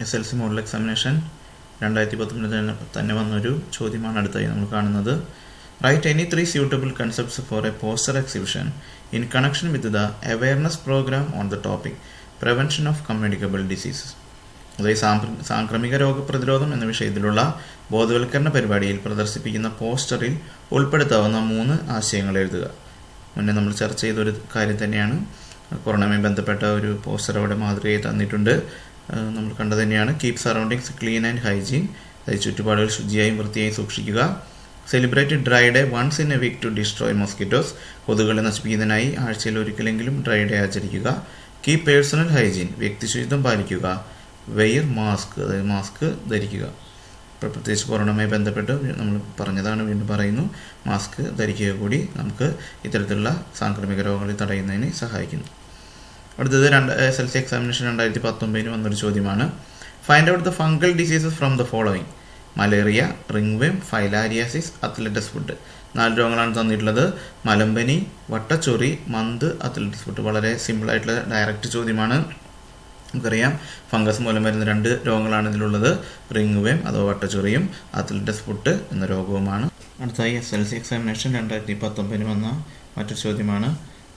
SLC മോഡൽ എക്സാമിനേഷൻ 2019 തന്നെ വന്നൊരു ചോദ്യമാണ് അടുത്തായി നമ്മൾ കാണുന്നത്. Right any 3 suitable concepts for a poster exhibition in connection with the awareness program on the topic prevention of communicable diseases. അതായത് സാംക്രമിക രോഗപ്രതിരോധം എന്ന വിഷയത്തിലുള്ള ബോധവൽക്കരണ പരിപാടിയിൽ പ്രദർശിപ്പിക്കുന്ന പോസ്റ്ററിൽ ഉൾപ്പെടുത്താവുന്ന 3 ആശയങ്ങൾ എഴുതുക. മുന്നേ നമ്മൾ ചർച്ച ചെയ്തൊരു കാര്യം തന്നെയാണ്. കൊറോണയുമായി ബന്ധപ്പെട്ട ഒരു പോസ്റ്റർ അവിടെ മാതൃകയായി തന്നിട്ടുണ്ട്. നമ്മൾ കണ്ടത് തന്നെയാണ്. Keep surroundings clean and hygiene, അതായത് ചുറ്റുപാടുകൾ ശുചിയായും വൃത്തിയായും സൂക്ഷിക്കുക. Celebrate dry day once in a week to destroy mosquitoes, കൊതുകുകളെ നശിപ്പിക്കുന്നതിനായി ആഴ്ചയിൽ ഒരിക്കലെങ്കിലും ഡ്രൈ ഡേ ആചരിക്കുക. കീപ് പേഴ്സണൽ ഹൈജീൻ, വ്യക്തിശുചിത്വം പാലിക്കുക. വെയർ മാസ്ക്, അതായത് മാസ്ക് ധരിക്കുക. ഇപ്പോൾ പ്രത്യേകിച്ച് കൊറോണയുമായി ബന്ധപ്പെട്ട് നമ്മൾ പറഞ്ഞതാണ്, വീണ്ടും പറയുന്നു. മാസ്ക് ധരിക്കുക കൂടി നമുക്ക് ഇത്തരത്തിലുള്ള സാംക്രമിക രോഗങ്ങളെ തടയുന്നതിന് സഹായിക്കുന്നു. അടുത്തത് SLC എക്സാമിനേഷൻ 2019 വന്നൊരു ചോദ്യമാണ്. Find out the fungal diseases from the following. Malaria, ringworm, filariasis, athlete's foot. 4 രോഗങ്ങളാണ് തന്നിട്ടുള്ളത്. മലമ്പനി, വട്ടച്ചൊറി, മന്ത്, അത്ലറ്റസ് ഫുഡ്. വളരെ സിമ്പിളായിട്ടുള്ള ഡയറക്റ്റ് ചോദ്യമാണ്. നമുക്കറിയാം ഫംഗസ് മൂലം വരുന്ന 2 രോഗങ്ങളാണ് ഇതിലുള്ളത്. റിംഗ്വേം അഥവാ വട്ടച്ചൊറിയും അത്ലറ്റസ് ഫുഡ് എന്ന രോഗവുമാണ്. അടുത്തായി SLC എക്സാമിനേഷൻ 2019 വന്ന മറ്റൊരു ചോദ്യമാണ്.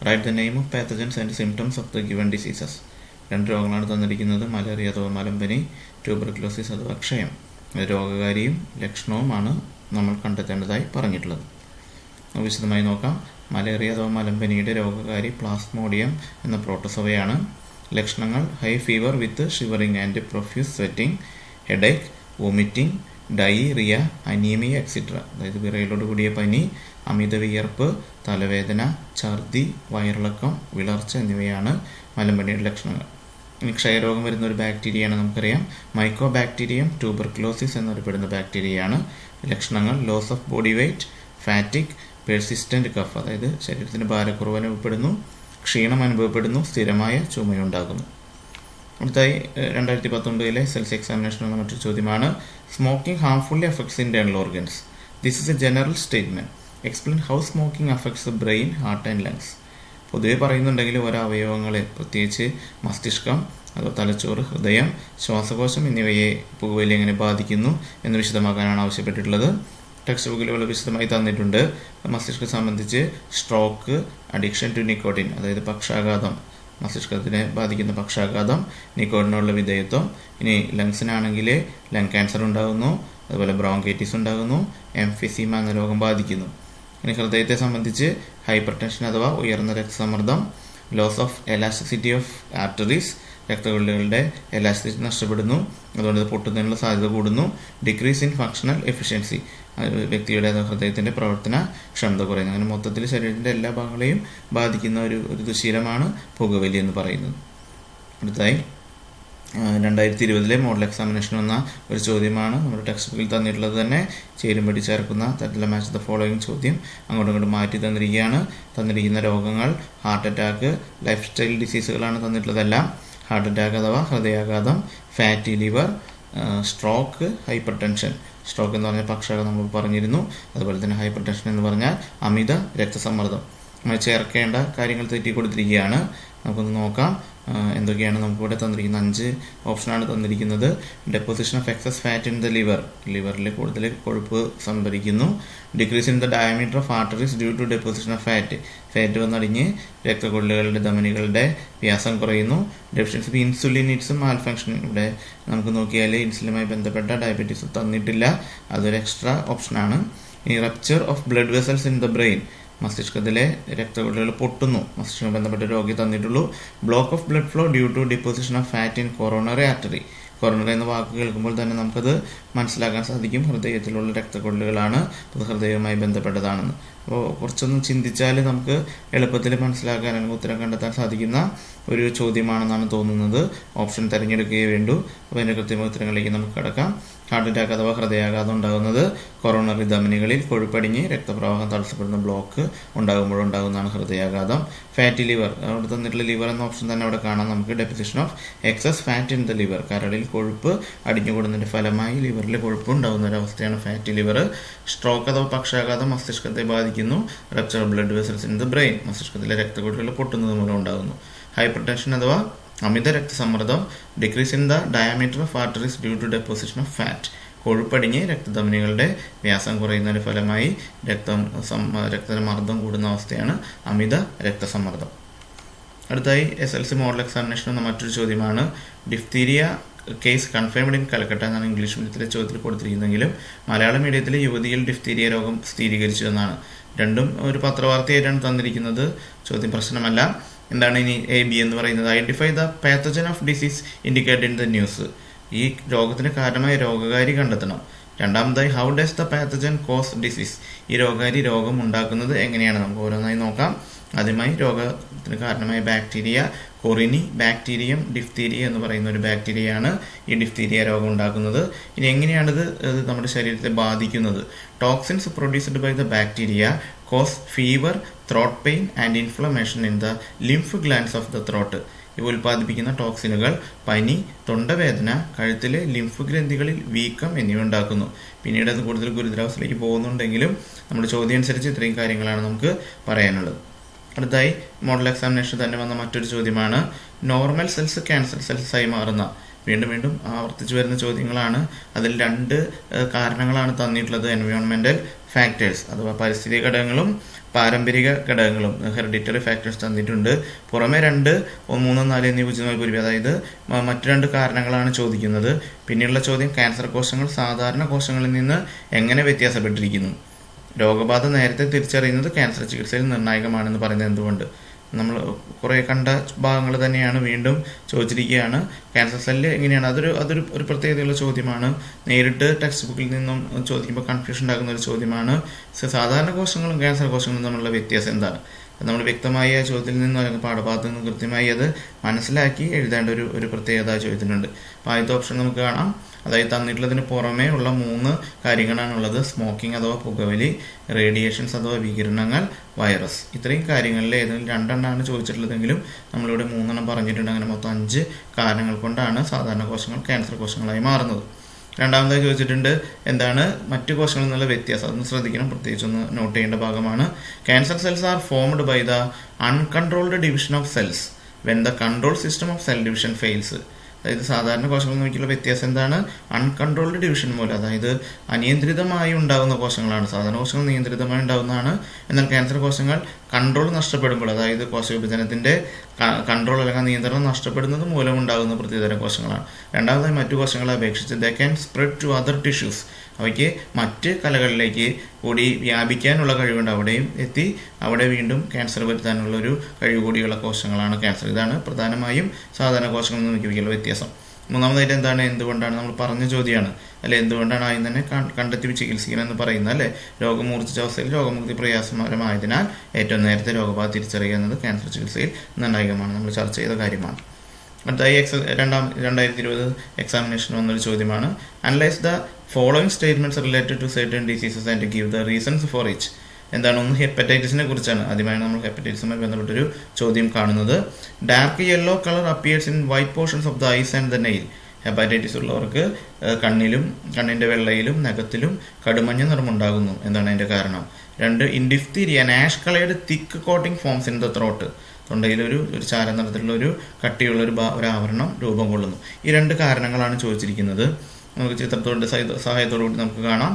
Write the name of pathogens and symptoms of the given diseases. 2 രോഗങ്ങളാണ് തന്നിരിക്കുന്നത്. മലേറിയ അഥവാ മലമ്പനി, ട്യൂബർക്ലോസിസ് അഥവാ ക്ഷയം. രോഗകാരിയും ലക്ഷണവുമാണ് നമ്മൾ കണ്ടെത്തേണ്ടതായി പറഞ്ഞിട്ടുള്ളത്. വിശദമായി നോക്കാം. മലേറിയ അഥവാ മലമ്പനിയുടെ രോഗകാരി പ്ലാസ്മോഡിയം എന്ന പ്രോട്ടോസോവയാണ്. ലക്ഷണങ്ങൾ: high fever with shivering and profuse sweating, headache, vomiting, diarrhoea, anaemia extra. അതായത് വിറയലോട് കൂടിയ പനി, അമിത വിയർപ്പ്, തലവേദന, ഛർദി, വയറിളക്കം, വിളർച്ച എന്നിവയാണ് മലമ്പനിയുടെ ലക്ഷണങ്ങൾ. ഇനി ക്ഷയരോഗം വരുന്ന ഒരു ബാക്ടീരിയയാണ് നമുക്കറിയാം. മൈക്കോ ബാക്ടീരിയം ട്യൂബർക്ലോസിസ് എന്നറിയപ്പെടുന്ന ബാക്ടീരിയയാണ്. ലക്ഷണങ്ങൾ loss of body weight, fatigue, persistent cough, അതായത് ശരീരത്തിന് ഭാരക്കുറവ് അനുഭവപ്പെടുന്നു, ക്ഷീണം അനുഭവപ്പെടുന്നു, സ്ഥിരമായ ചുമയുണ്ടാകുന്നു. അടുത്തായി 2019 സെൽസ് എക്സാമിനേഷൻ എന്ന മറ്റൊരു ചോദ്യമാണ്. Smoking harmfully affects internal organs. This is a general statement. Explain how smoking affects the brain, heart and lungs. പൊതുവെ പറയുന്നുണ്ടെങ്കിൽ ഓരോ അവയവങ്ങളെ, പ്രത്യേകിച്ച് മസ്തിഷ്കം, അതുപോലെ തലച്ചോറ്, ഹൃദയം, ശ്വാസകോശം എന്നിവയെ പുകവലി എങ്ങനെ ബാധിക്കുന്നു എന്ന് വിശദമാക്കാനാണ് ആവശ്യപ്പെട്ടിട്ടുള്ളത്. ടെക്സ്റ്റ് ബുക്കിൽ വളരെ വിശദമായി തന്നിട്ടുണ്ട്. മസ്തിഷ്കത്തെ സംബന്ധിച്ച് സ്ട്രോക്ക്, അഡിക്ഷൻ ടു നിക്കോട്ടിൻ, അതായത് പക്ഷാഘാതം, മസ്തിഷ്കത്തിനെ ബാധിക്കുന്ന പക്ഷാഘാതം, നിക്കോട്ടിനുള്ള വിധേയത്വം. ഇനി ലങ്സിനാണെങ്കിൽ ലങ് ക്യാൻസർ ഉണ്ടാകുന്നു, അതുപോലെ ബ്രോങ്കൈറ്റിസ് ഉണ്ടാകുന്നു, എംഫിസീമ എന്ന രോഗം ബാധിക്കുന്നു. ഇനി ഹൃദയത്തെ സംബന്ധിച്ച് ഹൈപ്പർ ടെൻഷൻ അഥവാ ഉയർന്ന രക്തസമ്മർദ്ദം, loss of elasticity of arteries, രക്തക്കുഴലുകളുടെ എലാസ്റ്റിസിറ്റി നഷ്ടപ്പെടുന്നു, അതുകൊണ്ട് ഇത് പൊട്ടുന്നതിനുള്ള സാധ്യത കൂടുന്നു. ഡിക്രീസ് ഇൻ ഫങ്ഷണൽ എഫിഷ്യൻസി, വ്യക്തിയുടെ ഹൃദയത്തിന്റെ പ്രവർത്തന ക്ഷമത കുറയുന്നു. അങ്ങനെ മൊത്തത്തിൽ ശരീരത്തിന്റെ എല്ലാ ഭാഗങ്ങളെയും ബാധിക്കുന്ന ഒരു ദുശീലമാണ് പുകവലി എന്ന് പറയുന്നത്. അടുത്തായി 2020 മോഡൽ എക്സാമിനേഷൻ വന്ന ഒരു ചോദ്യമാണ്. നമ്മുടെ ടെക്സ്റ്റ് ബുക്കിൽ തന്നിട്ടുള്ളത് തന്നെ ചേരുംപടി ചേർക്കുന്ന തരത്തിലുള്ള മാച്ച് ദ ഫോളോയിങ് ചോദ്യം അങ്ങോട്ടും ഇങ്ങോട്ടും മാറ്റി തന്നിരിക്കുകയാണ്. തന്നിരിക്കുന്ന രോഗങ്ങൾ ഹാർട്ട് അറ്റാക്ക്, ലൈഫ് സ്റ്റൈൽ ഡിസീസുകളാണ് തന്നിട്ടുള്ളതെല്ലാം. ഹാർട്ട് അറ്റാക്ക് അഥവാ ഹൃദയാഘാതം, fatty liver, stroke, hypertension. Stroke എന്ന് പറഞ്ഞാൽ പക്ഷാഘാതം നമ്മൾ പറഞ്ഞിരുന്നു. അതുപോലെ തന്നെ ഹൈപ്പർ ടെൻഷൻ എന്ന് പറഞ്ഞാൽ അമിത രക്തസമ്മർദ്ദം. നമ്മൾ ചേർക്കേണ്ട കാര്യങ്ങൾ തെറ്റി കൊടുത്തിരിക്കുകയാണ്. നമുക്കൊന്ന് നോക്കാം എന്തൊക്കെയാണ് നമുക്കിവിടെ തന്നിരിക്കുന്നത്. 5 ഓപ്ഷനാണ് തന്നിരിക്കുന്നത്. Deposition of excess fat in the liver, ലിവറിൽ കൂടുതൽ കൊഴുപ്പ് സംഭരിക്കുന്നു. Decrease in the diameter of arteries due to deposition of fat, fat വന്നടിഞ്ഞ് രക്തക്കുഴലുകളുടെ ധമനികളുടെ വ്യാസം കുറയുന്നു. ഡെഫിഷ്യൻസി ഓഫ് ഇൻസുലിൻ ഇറ്റ്സും മാൽ ഫങ്ഷൻ, ഇവിടെ നമുക്ക് നോക്കിയാൽ ഇൻസുലിനുമായി ബന്ധപ്പെട്ട ഡയബറ്റീസ് തന്നിട്ടില്ല, അതൊരു എക്സ്ട്രാ ഓപ്ഷനാണ്. ഈ rupture of blood vessels in the brain, മസ്തിഷ്കത്തിലെ രക്തക്കുഴലുകൾ പൊട്ടുന്നു, മസ്തിഷ്കം ബന്ധപ്പെട്ട രോഗി തന്നിട്ടുള്ളൂ. Block of blood flow due to deposition of fat in coronary artery, coronary എന്ന വാക്ക് കേൾക്കുമ്പോൾ തന്നെ നമുക്കത് മനസ്സിലാക്കാൻ സാധിക്കും, ഹൃദയത്തിലുള്ള രക്തക്കുഴലുകളാണ്, അത് ഹൃദയവുമായി ബന്ധപ്പെട്ടതാണെന്ന്. അപ്പോൾ കുറച്ചൊന്നും ചിന്തിച്ചാൽ നമുക്ക് എളുപ്പത്തിൽ മനസ്സിലാക്കാൻ അല്ലെങ്കിൽ ഉത്തരം കണ്ടെത്താൻ സാധിക്കുന്ന ഒരു ചോദ്യമാണെന്നാണ് തോന്നുന്നത്. ഓപ്ഷൻ തിരഞ്ഞെടുക്കുകയേ വേണ്ടൂ. അപ്പോൾ അതിൻ്റെ കൃത്യമായ ഉത്തരങ്ങളിലേക്ക് നമുക്ക് കടക്കാം. ഹാർട്ട് അറ്റാക്ക് അഥവാ ഹൃദയാഘാതം ഉണ്ടാകുന്നത് കൊറോണറി ധമനികളിൽ കൊഴുപ്പടിഞ്ഞ് രക്തപ്രവാഹം തടസ്സപ്പെടുന്ന ബ്ലോക്ക് ഉണ്ടാകുമ്പോഴുണ്ടാകുന്നതാണ് ഹൃദയാഘാതം. ഫാറ്റി ലിവർ, അവിടെ തന്നിട്ടുള്ള ലിവർ എന്ന ഓപ്ഷൻ തന്നെ അവിടെ കാണാം നമുക്ക്. Deposition of excess fat in the liver, കരളിൽ കൊഴുപ്പ് അടിഞ്ഞുകൂടുന്നതിന്റെ ഫലമായി ലിവറിൽ കൊഴുപ്പ് ഉണ്ടാകുന്ന ഒരു അവസ്ഥയാണ് ഫാറ്റി ലിവർ. സ്ട്രോക്ക് അഥവാ പക്ഷാഘാതം മസ്തിഷ്കത്തെ ബാധിക്കുന്നു. Rupture of blood vessels in the brain, മസ്തിഷ്കത്തിലെ രക്തക്കുഴലുകൾ പൊട്ടുന്നത് മൂലം ഉണ്ടാകുന്നു. ഹൈപ്പർ ടെൻഷൻ അഥവാ അമിത രക്തസമ്മർദ്ദം. Decrease in the diameter of arteries due to deposition of fat, കൊഴുപ്പടിഞ്ഞ് രക്തധമനികളുടെ വ്യാസം കുറയുന്നതിന്റെ ഫലമായി രക്തമർദ്ദം കൂടുന്ന അവസ്ഥയാണ് അമിത രക്തസമ്മർദ്ദം. അടുത്തായി SLC മോഡൽ എക്സാമിനേഷൻ എന്ന മറ്റൊരു ചോദ്യമാണ്. Diphtheria case confirmed in Calcutta എന്നാണ് ഇംഗ്ലീഷ് മീഡിയത്തിലെ ചോദ്യത്തിൽ കൊടുത്തിരിക്കുന്നതെങ്കിലും മലയാളം മീഡിയത്തിലെ യുവതിയിൽ ഡിഫ്തീരിയ രോഗം സ്ഥിരീകരിച്ചു എന്നാണ്. രണ്ടും ഒരു പത്രവാർത്തയായിട്ടാണ് തന്നിരിക്കുന്നത്. ചോദ്യം പ്രശ്നമല്ല. എന്താണ് ഇനി AB എന്ന് പറയുന്നത്? Identify the pathogen of disease indicated in the news. ഈ രോഗത്തിന് കാരണമായ രോഗകാരി കണ്ടെത്തണം. രണ്ടാമതായി how does the pathogen cos disease, ഈ രോഗകാരി രോഗം ഉണ്ടാക്കുന്നത് എങ്ങനെയാണ്, നമുക്ക് ഓരോന്നായി നോക്കാം. ആദ്യമായി രോഗത്തിന് കാരണമായ ബാക്ടീരിയ കൊറിനി ബാക്ടീരിയം ഡിഫ്തീരിയ എന്ന് പറയുന്ന ഒരു ബാക്ടീരിയയാണ് ഈ ഡിഫ്തീരിയ രോഗം ഉണ്ടാക്കുന്നത്. ഇനി എങ്ങനെയാണിത് നമ്മുടെ ശരീരത്തെ ബാധിക്കുന്നത്? Toxins produced by the bacteria cause fever, throat pain and inflammation in the lymph glands of the throat. ഇവ ഉൽപ്പാദിപ്പിക്കുന്ന ടോക്സിനുകൾ പനി, തൊണ്ടവേദന, കഴുത്തിലെ ലിംഫ് ഗ്രന്ഥികളിൽ വീക്കം എന്നിവ ഉണ്ടാക്കുന്നു. പിന്നീട് അത് കൂടുതൽ ഗുരുതരാവസ്ഥയിലേക്ക് പോകുന്നുണ്ടെങ്കിലും നമ്മുടെ ചോദ്യം അനുസരിച്ച് ഇത്രയും കാര്യങ്ങളാണ് നമുക്ക് പറയാനുള്ളത്. അടുത്തായി മോഡൽ എക്സാമിനേഷൻ തന്നെ വന്ന മറ്റൊരു ചോദ്യമാണ്. നോർമൽ സെൽസ് ക്യാൻസർ സെൽസായി മാറുന്ന, വീണ്ടും വീണ്ടും ആവർത്തിച്ചു വരുന്ന ചോദ്യങ്ങളാണ്. അതിൽ 2 കാരണങ്ങളാണ് തന്നിട്ടുള്ളത്. എൻവയോൺമെന്റൽ ഫാക്ടേഴ്സ് അഥവാ പരിസ്ഥിതി ഘടകങ്ങളും പാരമ്പരിക ഘടകങ്ങളും, ഹെറിഡിറ്ററി ഫാക്ടേഴ്സ് തന്നിട്ടുണ്ട്. പുറമെ 2, 3, 4 എന്നീ ഉചിതമായി പൂരിപ്പിക്കുക. അതായത് മറ്റു 2 കാരണങ്ങളാണ് ചോദിക്കുന്നത്. പിന്നെയുള്ള ചോദ്യം ക്യാൻസർ കോശങ്ങൾ സാധാരണ കോശങ്ങളിൽ നിന്ന് എങ്ങനെ വ്യത്യാസപ്പെട്ടിരിക്കുന്നു. രോഗബാധ നേരത്തെ തിരിച്ചറിയുന്നത് ക്യാൻസർ ചികിത്സയിൽ നിർണായകമാണെന്ന് പറയുന്നത് എന്തുകൊണ്ട്? നമ്മൾ കുറെ കണ്ട ഭാഗങ്ങൾ തന്നെയാണ് വീണ്ടും ചോദിച്ചിരിക്കുകയാണ്. ക്യാൻസർ സെല്ല് എങ്ങനെയാണ്, അതൊരു പ്രത്യേകതയുള്ള ചോദ്യമാണ്. നേരിട്ട് ടെക്സ്റ്റ് ബുക്കിൽ നിന്നും ചോദിക്കുമ്പോൾ കൺഫ്യൂഷൻ ഉണ്ടാക്കുന്ന ഒരു ചോദ്യമാണ്. സാധാരണ കോശങ്ങളും ക്യാൻസർ കോശങ്ങളും തമ്മിലുള്ള വ്യത്യാസം എന്താണ്? നമ്മൾ വ്യക്തമായി ആ ചോദ്യത്തിൽ നിന്ന് അല്ലെങ്കിൽ പാഠഭാഗത്ത് നിന്ന് കൃത്യമായി അത് മനസ്സിലാക്കി എഴുതേണ്ട ഒരു പ്രത്യേകത ചോദ്യത്തിനുണ്ട്. അപ്പോൾ ആദ്യത്തെ ഓപ്ഷൻ നമുക്ക് കാണാം. അതായത് തന്നിട്ടുള്ളതിന് പുറമേ ഉള്ള 3 കാര്യങ്ങളാണുള്ളത്. സ്മോക്കിംഗ് അഥവാ പുകവലി, റേഡിയേഷൻസ് അഥവാ വികിരണങ്ങൾ, വൈറസ്. ഇത്രയും കാര്യങ്ങളിൽ ഏതെങ്കിലും 2 എണ്ണമാണ് ചോദിച്ചിട്ടുള്ളതെങ്കിലും നമ്മളിവിടെ 3 പറഞ്ഞിട്ടുണ്ട്. അങ്ങനെ മൊത്തം 5 കാരണങ്ങൾ കൊണ്ടാണ് സാധാരണ കോശങ്ങൾ ക്യാൻസർ കോശങ്ങളായി മാറുന്നത്. രണ്ടാമതായി ചോദിച്ചിട്ടുണ്ട് എന്താണ് മറ്റു കോശങ്ങളിൽ നിന്നുള്ള വ്യത്യാസം. അതൊന്ന് ശ്രദ്ധിക്കണം, പ്രത്യേകിച്ചൊന്ന് നോട്ട് ചെയ്യേണ്ട ഭാഗമാണ്. Cancer cells are formed by the uncontrolled division of cells when the control system of cell division fails. അതായത് സാധാരണ കോശങ്ങളിൽ നോക്കിയുള്ള വ്യത്യാസം എന്താണ്? അൺകൺട്രോൾഡ് ഡിവിഷൻ മൂലം, അതായത് അനിയന്ത്രിതമായി ഉണ്ടാകുന്ന കോശങ്ങളാണ്. സാധാരണ കോശങ്ങൾ നിയന്ത്രിതമായി ഉണ്ടാകുന്നതാണ്. എന്നാൽ ക്യാൻസർ കോശങ്ങൾ കൺട്രോൾ നഷ്ടപ്പെടുമ്പോൾ, അതായത് കോശവിഭജനത്തിന്റെ കൺട്രോൾ അല്ലെങ്കിൽ നിയന്ത്രണം നഷ്ടപ്പെടുന്നത് മൂലം ഉണ്ടാകുന്ന പ്രത്യേകതരം കോശങ്ങളാണ്. രണ്ടാമതായി മറ്റു കോശങ്ങളെ അപേക്ഷിച്ച് they can spread to other tissues. അവയ്ക്ക് മറ്റ് കലകളിലേക്ക് കൂടി വ്യാപിക്കാനുള്ള കഴിവുണ്ട്. അവിടെയും എത്തി അവിടെ വീണ്ടും ക്യാൻസർ വരുത്താനുള്ള ഒരു കഴിവ് കൂടിയുള്ള കോശങ്ങളാണ് ക്യാൻസർ. ഇതാണ് പ്രധാനമായും സാധാരണ കോശങ്ങളിൽ നിന്ന് നോക്കിയുള്ള വ്യത്യാസം. മൂന്നാമതായിട്ട് എന്താണ്? എന്തുകൊണ്ടാണ്? നമ്മൾ പറഞ്ഞ ചോദ്യമാണ് അല്ലെ, എന്തുകൊണ്ടാണ് ആദ്യം തന്നെ കണ്ടെത്തി ചികിത്സിക്കണം എന്ന് പറയുന്നത് അല്ലെ. രോഗം മൂർച്ഛിച്ച അവസ്ഥയിൽ രോഗമുക്തി പ്രയാസകരമായതിനാൽ ഏറ്റവും നേരത്തെ രോഗബാധ തിരിച്ചറിയുക എന്നത് ക്യാൻസർ ചികിത്സയിൽ നിർണായകമാണ്. നമ്മൾ ചർച്ച ചെയ്ത കാര്യമാണ്. അടുത്തായി 2020 എക്സാമിനേഷൻ വന്നൊരു ചോദ്യമാണ്. Analyse the following statements related to certain diseases and give the reasons for each. എന്താണ്? ഒന്ന് ഹെപ്പറ്റൈറ്റിസിനെ കുറിച്ചാണ്. ആദ്യമായി നമ്മൾ ഹെപ്പറ്റൈറ്റിസുമായി ബന്ധപ്പെട്ടൊരു ചോദ്യം കാണുന്നത്. Dark yellow colour appears in white portions of the eyes and the nail. Hepatitis ഉള്ളവർക്ക് കണ്ണിന്റെ വെള്ളയിലും നഖത്തിലും കടുമഞ്ഞ നിറമുണ്ടാകുന്നു. എന്താണ് അതിന്റെ കാരണം? 2, in diphtheria ash coloured thick coating forms in the throat. തൊണ്ടയിൽ ഒരു ചാരനിറത്തിലുള്ള ഒരു കട്ടിയുള്ള ഒരു ആവരണം രൂപം കൊള്ളുന്നു. ഈ 2 കാരണങ്ങളാണ് ചോദിച്ചിരിക്കുന്നത്. നമുക്ക് ചിത്രത്തോടെ സഹായത്തോടു കൂടി നമുക്ക് കാണാം.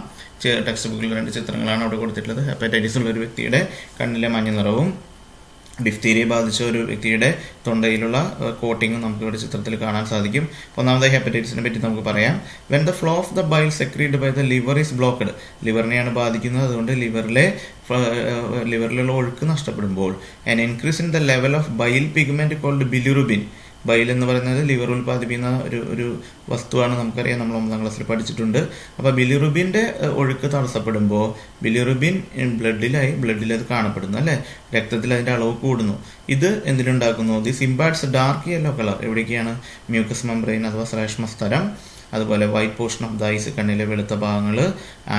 ടെക്സ്റ്റ് ബുക്കിൽ 2 ചിത്രങ്ങളാണ് അവിടെ കൊടുത്തിട്ടുള്ളത്. ഹെപ്പറ്റൈറ്റിസ് ഉള്ള ഒരു വ്യക്തിയുടെ കണ്ണിലെ മഞ്ഞ നിറവും ഡിഫ്തീരിയ ബാധിച്ച ഒരു വ്യക്തിയുടെ തൊണ്ടയിലുള്ള കോട്ടിങ്ങും നമുക്ക് ഇവിടെ ചിത്രത്തിൽ കാണാൻ സാധിക്കും. ഒന്നാമതായി ഹെപ്പറ്റൈറ്റിസിനെ പറ്റി നമുക്ക് പറയാം. When the flow of the bile secreted by the liver is blocked. ലിവറിനെയാണ് ബാധിക്കുന്നത്. അതുകൊണ്ട് ലിവറിലുള്ള ഒഴുക്ക് നഷ്ടപ്പെടുമ്പോൾ an increase in the level of bile pigment called bilirubin. Bile എന്ന് പറയുന്നത് ലിവർ ഉൽപ്പാദിപ്പിക്കുന്ന ഒരു വസ്തുവാണ്. നമുക്കറിയാം, നമ്മൾ 1ാം ക്ലാസ്സിൽ പഠിച്ചിട്ടുണ്ട്. അപ്പോൾ ബിലിറുബിൻ്റെ ഒഴുക്ക് തടസ്സപ്പെടുമ്പോൾ ബിലിറുബിൻ ബ്ലഡിൽ അത് കാണപ്പെടുന്നു അല്ലേ, രക്തത്തിൽ അതിൻ്റെ അളവ് കൂടുന്നു. ഇത് എന്തിനുണ്ടാക്കുന്നു? This imparts dark yellow colour. എവിടേക്കാണ്? മ്യൂക്കസ് മെംബ്രെയിൻ അഥവാ ശ്ലേഷ്മസ്തരം, അതുപോലെ white portion of the eyes കണ്ണിലെ വെളുത്ത ഭാഗങ്ങൾ,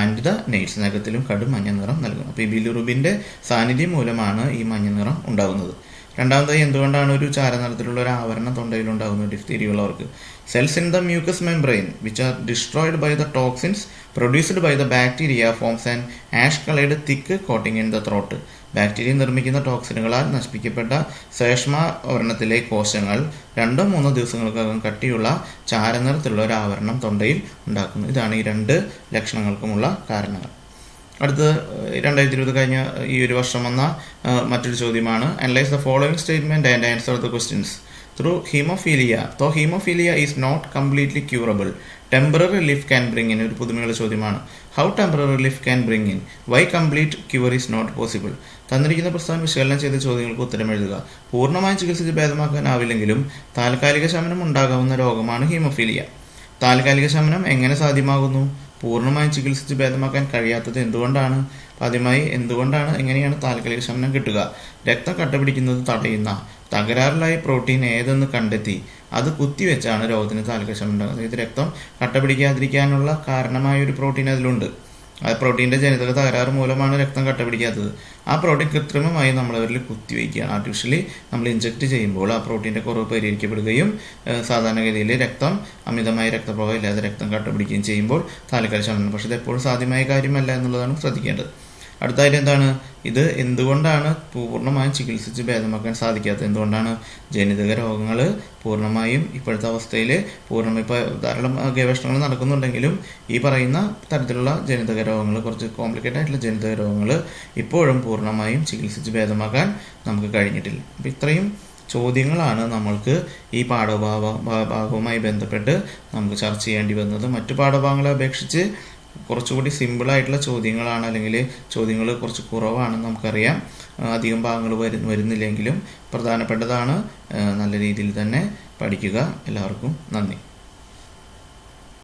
ആൻഡ് ദ നെയിൽസ് നഖത്തിലും കടും മഞ്ഞ നിറം നൽകുന്നു. അപ്പോൾ ഈ ബിലിറുബിൻ്റെ സാന്നിധ്യം മൂലമാണ് ഈ മഞ്ഞ നിറം ഉണ്ടാകുന്നത്. രണ്ടാമതായി എന്തുകൊണ്ടാണ് ഒരു ചാരനിറത്തിലുള്ള ഒരു ആവരണം തൊണ്ടയിൽ ഉണ്ടാകുന്നത് ഡിഫ്തീരിയ ഉള്ളവർക്ക്? Cells in the mucus membrane which are destroyed by the toxins produced by the bacteria forms and ash coloured thick coating in the throat. Bacteria നിർമ്മിക്കുന്ന ടോക്സിനുകളാൽ നശിപ്പിക്കപ്പെട്ട ശ്ലേഷ്മാവരണത്തിലെ കോശങ്ങൾ 2-3 ദിവസങ്ങൾക്കകം കട്ടിയുള്ള ചാരനിറത്തിലുള്ള ഒരു ആവരണം തൊണ്ടയിൽ ഉണ്ടാക്കുന്നു. ഇതാണ് ഈ 2 ലക്ഷണങ്ങൾക്കുമുള്ള കാരണങ്ങൾ. അടുത്ത് 2020 കഴിഞ്ഞ ഈ ഒരു വർഷം വന്ന മറ്റൊരു ചോദ്യമാണ്. Analyse the following statement and answer the questions. Through haemophilia, haemophilia is not completely curable, temporary relief can bring in. ഒരു പുതുമയുള്ള ചോദ്യമാണ്. How temporary relief can bring in? Why complete cure is not possible? തന്നിരിക്കുന്ന പ്രസ്താവന വിശകലനം ചെയ്ത ചോദ്യങ്ങൾക്ക് ഉത്തരം എഴുതുക. പൂർണ്ണമായും ചികിത്സിച്ച് ഭേദമാക്കാനാവില്ലെങ്കിലും താൽക്കാലിക ശമനം ഉണ്ടാകാവുന്ന രോഗമാണ് ഹീമോഫീലിയ. താൽക്കാലിക ശമനം എങ്ങനെ സാധ്യമാകുന്നു? പൂർണ്ണമായും ചികിത്സിച്ച് ഭേദമാക്കാൻ കഴിയാത്തത് എന്തുകൊണ്ടാണ്? ആദ്യമായി എങ്ങനെയാണ് താൽക്കാലിക ശമനം കിട്ടുക? രക്തം കട്ടപിടിക്കുന്നത് തടയുന്ന തകരാറിലായ പ്രോട്ടീൻ ഏതെന്ന് കണ്ടെത്തി അത് കുത്തിവെച്ചാണ് രോഗത്തിന് താൽക്കാലിക ശമനം ഉണ്ടാകുന്നത്. അതായത് രക്തം കട്ടപിടിക്കാതിരിക്കാനുള്ള കാരണമായ ഒരു പ്രോട്ടീൻ അതിലുണ്ട്. ആ പ്രോട്ടീൻ്റെ ജനിതക തകരാറ് മൂലമാണ് രക്തം കട്ടപിടിക്കാത്തത്. ആ പ്രോട്ടീൻ കൃത്രിമമായി നമ്മളവരിൽ കുത്തിവയ്ക്കുകയാണ്. ആർട്ടിഫിഷ്യലി നമ്മൾ ഇഞ്ചെക്ട് ചെയ്യുമ്പോൾ ആ പ്രോട്ടീൻ്റെ കുറവ് പരിഹരിക്കപ്പെടുകയും സാധാരണഗതിയിൽ അമിതമായ രക്തപ്രവാഹം ഇല്ലാതെ രക്തം കട്ടപിടിക്കുകയും ചെയ്യുമ്പോൾ താൽക്കാലിക ശമനം. പക്ഷേ ഇത് എപ്പോഴും സാധ്യമായ കാര്യമല്ല എന്നുള്ളതാണ് ശ്രദ്ധിക്കേണ്ടത്. അടുത്തായിട്ട് എന്താണ്? ഇത് എന്തുകൊണ്ടാണ് പൂർണ്ണമായും ചികിത്സിച്ച് ഭേദമാക്കാൻ സാധിക്കാത്തത്? എന്തുകൊണ്ടാണ്? ജനിതക രോഗങ്ങൾ പൂർണ്ണമായും ഇപ്പോഴത്തെ അവസ്ഥയിൽ ഇപ്പോൾ ധാരാളം ഗവേഷണങ്ങൾ നടക്കുന്നുണ്ടെങ്കിലും ഈ പറയുന്ന തരത്തിലുള്ള ജനിതക രോഗങ്ങൾ, കുറച്ച് കോംപ്ലിക്കേറ്റഡ് ആയിട്ടുള്ള ജനിതക രോഗങ്ങൾ ഇപ്പോഴും പൂർണ്ണമായും ചികിത്സിച്ച് ഭേദമാക്കാൻ നമുക്ക് കഴിഞ്ഞിട്ടില്ല. അപ്പോൾ ഇത്രയും ചോദ്യങ്ങളാണ് നമ്മൾക്ക് ഈ പാഠഭാഗവുമായി ബന്ധപ്പെട്ട് നമുക്ക് ചർച്ച ചെയ്യേണ്ടി വന്നത്. മറ്റു പാഠഭാഗങ്ങളെ അപേക്ഷിച്ച് കുറച്ചുകൂടി സിമ്പിളായിട്ടുള്ള ചോദ്യങ്ങളാണ്, അല്ലെങ്കിൽ ചോദ്യങ്ങൾ കുറച്ച് കുറവാണെന്ന് നമുക്കറിയാം. അധികം ഭാഗങ്ങൾ വരുന്നില്ലെങ്കിലും പ്രധാനപ്പെട്ടതാണ്. നല്ല രീതിയിൽ തന്നെ പഠിക്കുക. എല്ലാവർക്കും നന്ദി.